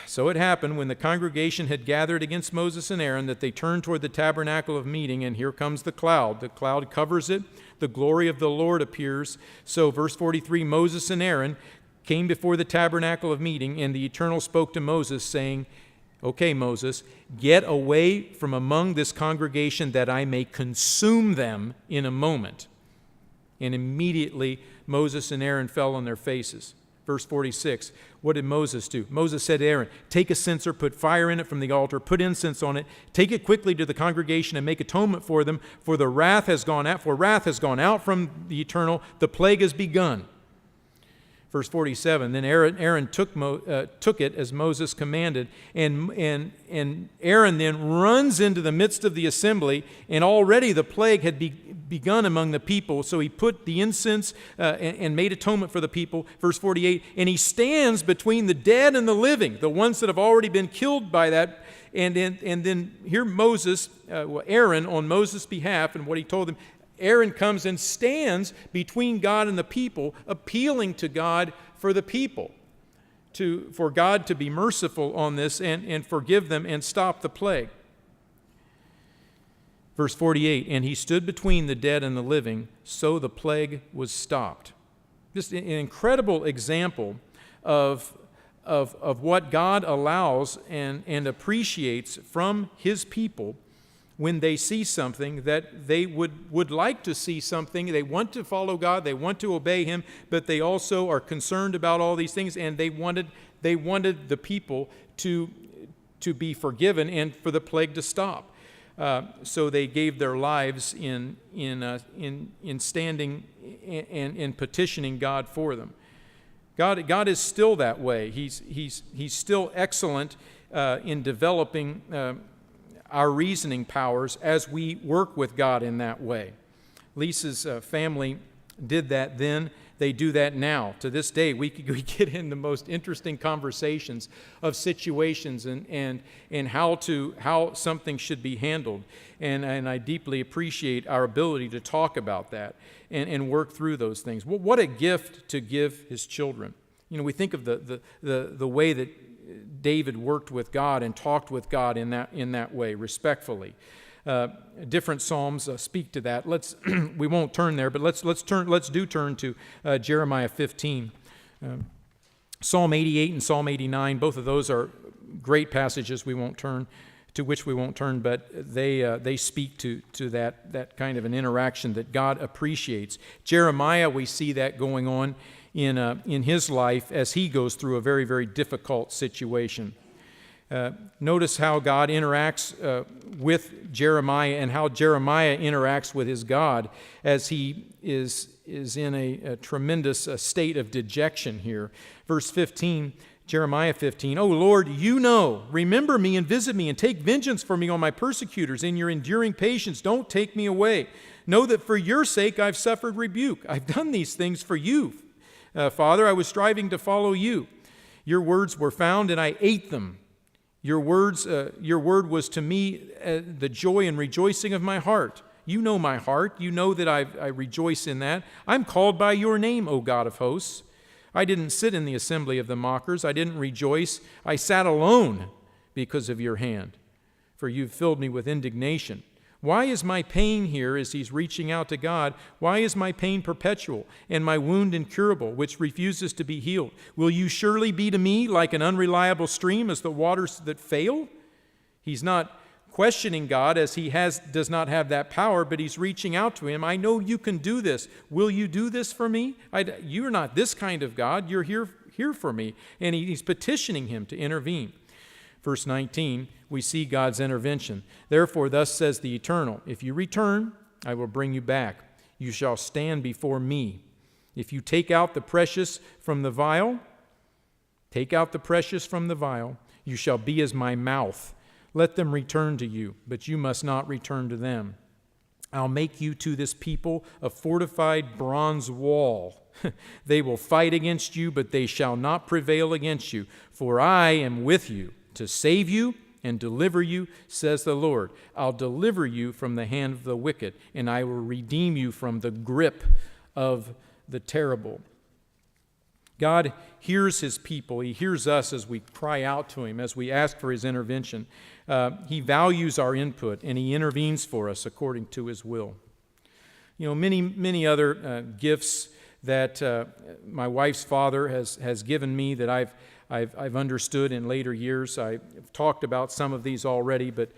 So it happened when the congregation had gathered against Moses and Aaron that they turned toward the tabernacle of meeting, and here comes the cloud. The cloud covers it. The glory of the Lord appears. So verse 43, Moses and Aaron came before the tabernacle of meeting, and the Eternal spoke to Moses, saying, okay, Moses, get away from among this congregation that I may consume them in a moment. And immediately Moses and Aaron fell on their faces. Verse 46, what did Moses do? Moses said to Aaron, take a censer, put fire in it from the altar, put incense on it, take it quickly to the congregation and make atonement for them, for wrath has gone out from the Eternal, the plague has begun. Verse 47, then Aaron took it as Moses commanded, and Aaron then runs into the midst of the assembly, and already the plague had begun among the people, so he put the incense and made atonement for the people. Verse 48, and he stands between the dead and the living, the ones that have already been killed by that, and then here Aaron on Moses' behalf, and what he told them, Aaron comes and stands between God and the people, appealing to God for the people, for God to be merciful on this and forgive them and stop the plague. Verse 48, and he stood between the dead and the living, so the plague was stopped. Just an incredible example of what God allows and appreciates from his people when they see something that they would like to see something. They want to follow God, they want to obey him, but they also are concerned about all these things, and they wanted the people to be forgiven and for the plague to stop. So they gave their lives in standing and petitioning God for them. God is still that way. He's still excellent in developing our reasoning powers as we work with God in that way. Lisa's family did that then. They do that now. To this day, we get in the most interesting conversations of situations and how something should be handled. And I deeply appreciate our ability to talk about that and work through those things. What a gift to give his children. We think of the way that David worked with God and talked with God in that way, respectfully. Different psalms speak to that. We won't turn there, but let's turn to Jeremiah 15. Psalm 88 and Psalm 89, both of those are great passages to which we won't turn, but they speak to that kind of an interaction that God appreciates. Jeremiah, we see that going on in his life as he goes through a very, very difficult situation. Notice how God interacts with Jeremiah and how Jeremiah interacts with his God as he is in a tremendous state of dejection here. Verse 15, Jeremiah 15, "O Lord, you know, remember me and visit me and take vengeance for me on my persecutors. In your enduring patience, don't take me away. Know that for your sake I've suffered rebuke. I've done these things for you. Father, I was striving to follow you. Your words were found and I ate them. Your word was to me the joy and rejoicing of my heart. You know my heart. You know that I rejoice in that. I'm called by your name, O God of hosts. I didn't sit in the assembly of the mockers. I didn't rejoice. I sat alone because of your hand, for you've filled me with indignation. Why is my pain here?" as he's reaching out to God. "Why is my pain perpetual and my wound incurable, which refuses to be healed? Will you surely be to me like an unreliable stream as the waters that fail?" He's not questioning God as he does not have that power, but he's reaching out to him. "I know you can do this. Will you do this for me? You're not this kind of God. You're here for me." And he's petitioning him to intervene. Verse 19, we see God's intervention. "Therefore, thus says the Eternal, if you return, I will bring you back. You shall stand before me. If you take out the precious from the vial, you shall be as my mouth. Let them return to you, but you must not return to them. I'll make you to this people a fortified bronze wall. They will fight against you, but they shall not prevail against you. For I am with you to save you and deliver you, says the Lord. I'll deliver you from the hand of the wicked, and I will redeem you from the grip of the terrible." God hears his people. He hears us as we cry out to him, as we ask for his intervention. He values our input, and he intervenes for us according to his will. Many other gifts that my wife's father has given me that I've understood in later years. I've talked about some of these already, but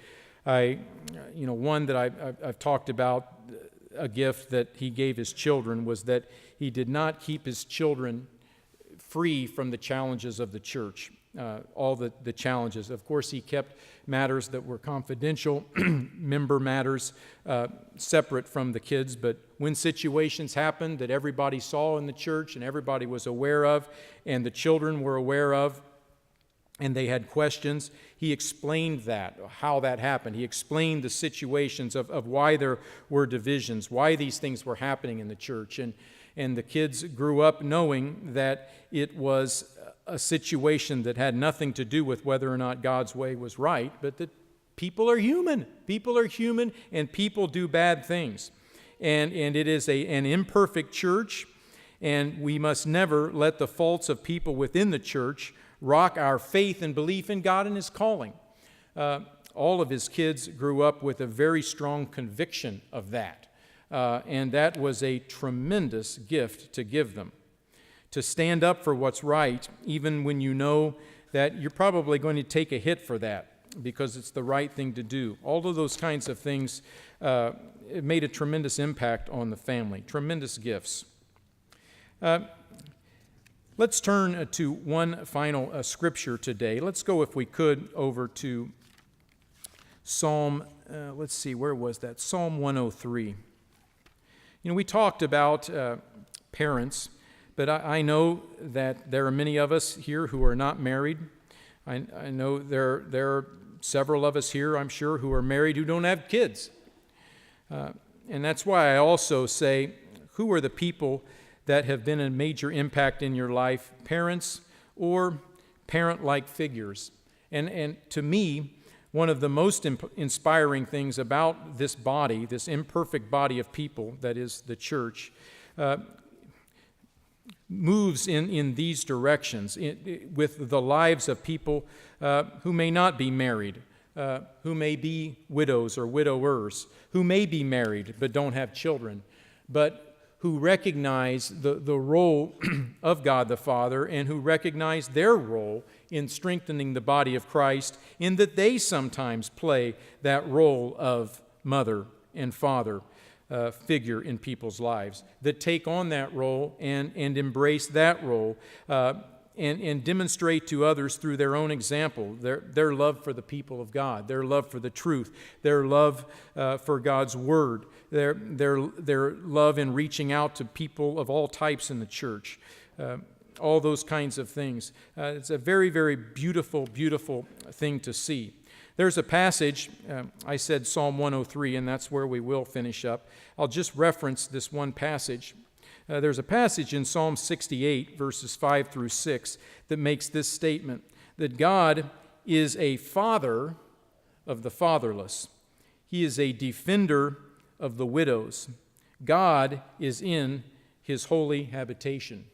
one that I've talked about, a gift that he gave his children, was that he did not keep his children free from the challenges of the church, all the challenges. Of course, he kept matters that were confidential, member matters, separate from the kids, but when situations happened that everybody saw in the church and everybody was aware of, and the children were aware of, and they had questions, he explained how that happened. He explained the situations of why there were divisions, why these things were happening in the church, and the kids grew up knowing that it was a situation that had nothing to do with whether or not God's way was right, but that people are human. People are human, and people do bad things. And it is an imperfect church, and we must never let the faults of people within the church rock our faith and belief in God and his calling. All of his kids grew up with a very strong conviction of that, and that was a tremendous gift to give them. To stand up for what's right, even when you know that you're probably going to take a hit for that because it's the right thing to do. All of those kinds of things it made a tremendous impact on the family, tremendous gifts. Let's turn to one final scripture today. Let's go, if we could, over to Psalm, let's see, where was that? Psalm 103. We talked about parents, but I know that there are many of us here who are not married. I know there are several of us here, I'm sure, who are married who don't have kids. And that's why I also say who are the people that have been a major impact in your life? Parents or parent-like figures? And to me, one of the most inspiring things about this body, this imperfect body of people that is the church, moves in these directions with the lives of people who may not be married, who may be widows or widowers, who may be married but don't have children, but who recognize the role of God the Father and who recognize their role in strengthening the body of Christ, in that they sometimes play that role of mother and father figure in people's lives, that take on that role and embrace that role and demonstrate to others through their own example their love for the people of God, their love for the truth, their love for God's Word, their love in reaching out to people of all types in the church, all those kinds of things. It's a very, very beautiful, beautiful thing to see. There's a passage, I said Psalm 103, and that's where we will finish up. I'll just reference this one passage. There's a passage in Psalm 68, verses 5 through 6, that makes this statement, that God is a father of the fatherless. He is a defender of the widows. God is in his holy habitation.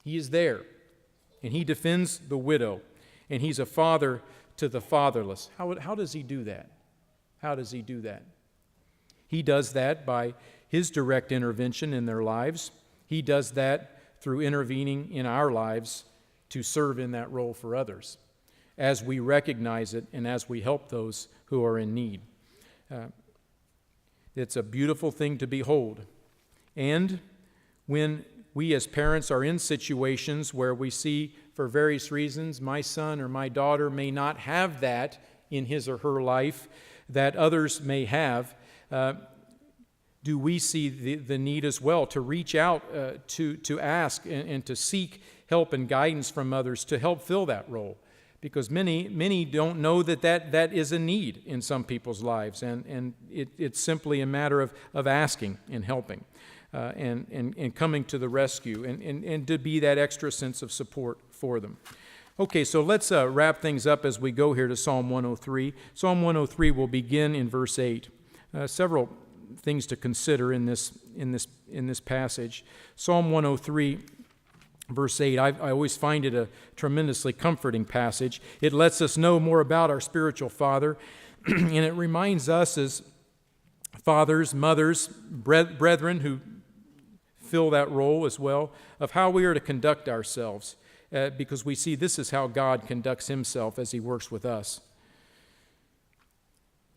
He is there, and he defends the widow, and he's a father to the fatherless. How does he do that? How does he do that? He does that by his direct intervention in their lives. He does that through intervening in our lives to serve in that role for others, as we recognize it and as we help those who are in need. It's a beautiful thing to behold. And when we as parents are in situations where we see, for various reasons, my son or my daughter may not have that in his or her life that others may have, do we see the need as well to reach out to ask and to seek help and guidance from others to help fill that role? Because many don't know that is a need in some people's lives, and it's simply a matter of asking and helping and coming to the rescue and to be that extra sense of support for them. Okay, so let's wrap things up as we go here to Psalm 103. Psalm 103 will begin in verse 8. Several things to consider in this passage. Psalm 103, verse 8, I always find it a tremendously comforting passage. It lets us know more about our spiritual Father, and it reminds us as fathers, mothers, brethren who fill that role as well, of how we are to conduct ourselves, because we see this is how God conducts himself as he works with us.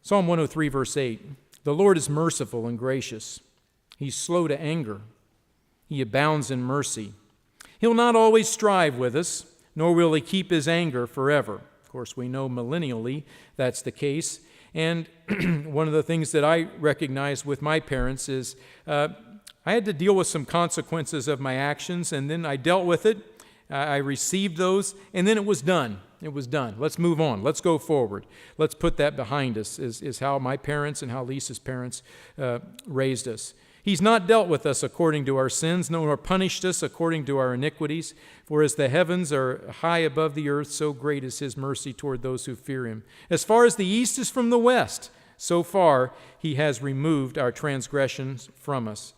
Psalm 103, verse 8, the Lord is merciful and gracious. He's slow to anger. He abounds in mercy. He'll not always strive with us, nor will he keep his anger forever. Of course, we know millennially that's the case. And one of the things that I recognize with my parents is I had to deal with some consequences of my actions, and then I dealt with it. I received those, and then it was done. It was done. Let's move on. Let's go forward. Let's put that behind us, is how my parents and how Lisa's parents raised us. He's not dealt with us according to our sins, nor punished us according to our iniquities. For as the heavens are high above the earth, so great is his mercy toward those who fear him. As far as the east is from the west, so far he has removed our transgressions from us.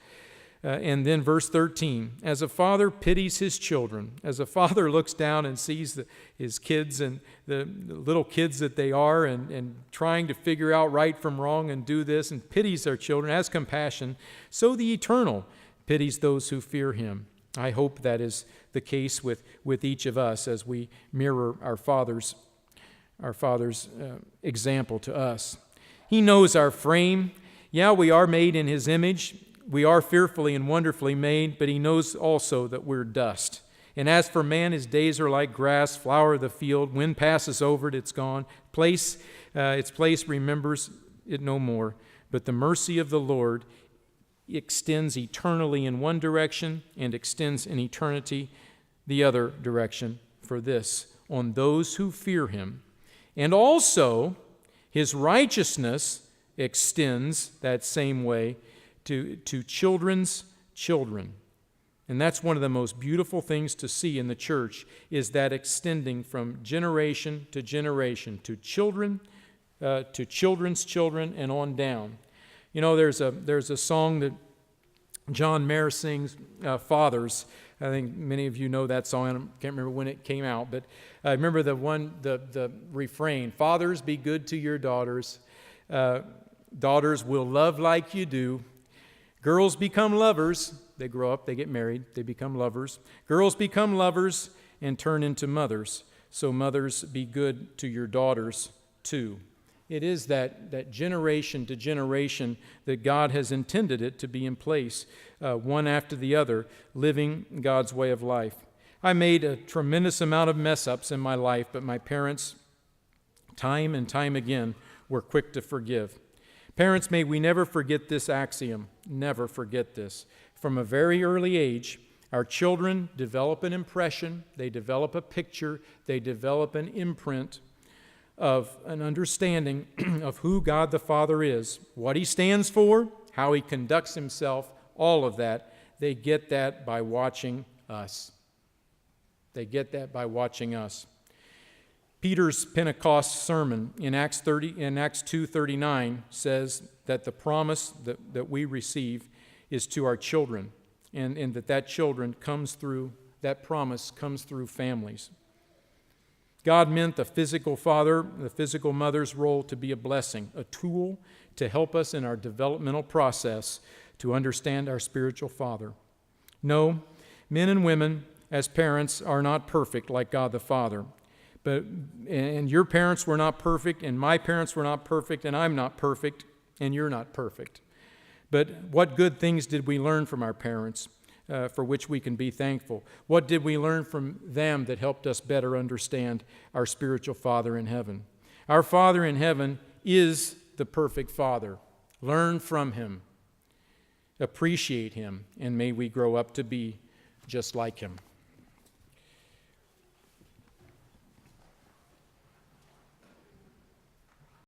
And then verse 13, as a father pities his children, as a father looks down and sees his kids and the little kids that they are and trying to figure out right from wrong and do this and pities their children, has compassion, so the Eternal pities those who fear him. I hope that is the case with each of us as we mirror our Father's example to us. He knows our frame. Yeah, we are made in his image. We are fearfully and wonderfully made, but he knows also that we're dust. And as for man, his days are like grass, flower of the field. Wind passes over it, it's gone. Its place remembers it no more. But the mercy of the Lord extends eternally in one direction and extends in eternity the other direction for this, on those who fear him. And also, his righteousness extends that same way to children's children. And that's one of the most beautiful things to see in the church, is that extending from generation to generation, to children, to children's children, and on down. You know, there's a song that John Mayer sings, Fathers. I think many of you know that song. I can't remember when it came out, but I remember the refrain, "Fathers, be good to your daughters. Daughters will love like you do. Girls become lovers." They grow up, they get married, they become lovers. "Girls become lovers and turn into mothers. So mothers, be good to your daughters too." It is that generation to generation that God has intended it to be in place, one after the other, living God's way of life. I made a tremendous amount of mess-ups in my life, but my parents, time and time again, were quick to forgive. Parents, may we never forget this axiom. Never forget this. From a very early age, our children develop an impression, they develop a picture, they develop an imprint of an understanding of who God the Father is, what He stands for, how He conducts Himself, all of that. They get that by watching us. They get that by watching us. Peter's Pentecost sermon in Acts 2:39 says that the promise that we receive is to our children, and that children comes through, that promise comes through families. God meant the physical father, the physical mother's role to be a blessing, a tool to help us in our developmental process to understand our spiritual father. No, men and women as parents are not perfect like God the Father. And your parents were not perfect, and my parents were not perfect, and I'm not perfect, and you're not perfect. But what good things did we learn from our parents? For which we can be thankful. What did we learn from them that helped us better understand our spiritual Father in heaven? Our Father in heaven is the perfect Father. Learn from Him. Appreciate Him, and may we grow up to be just like Him.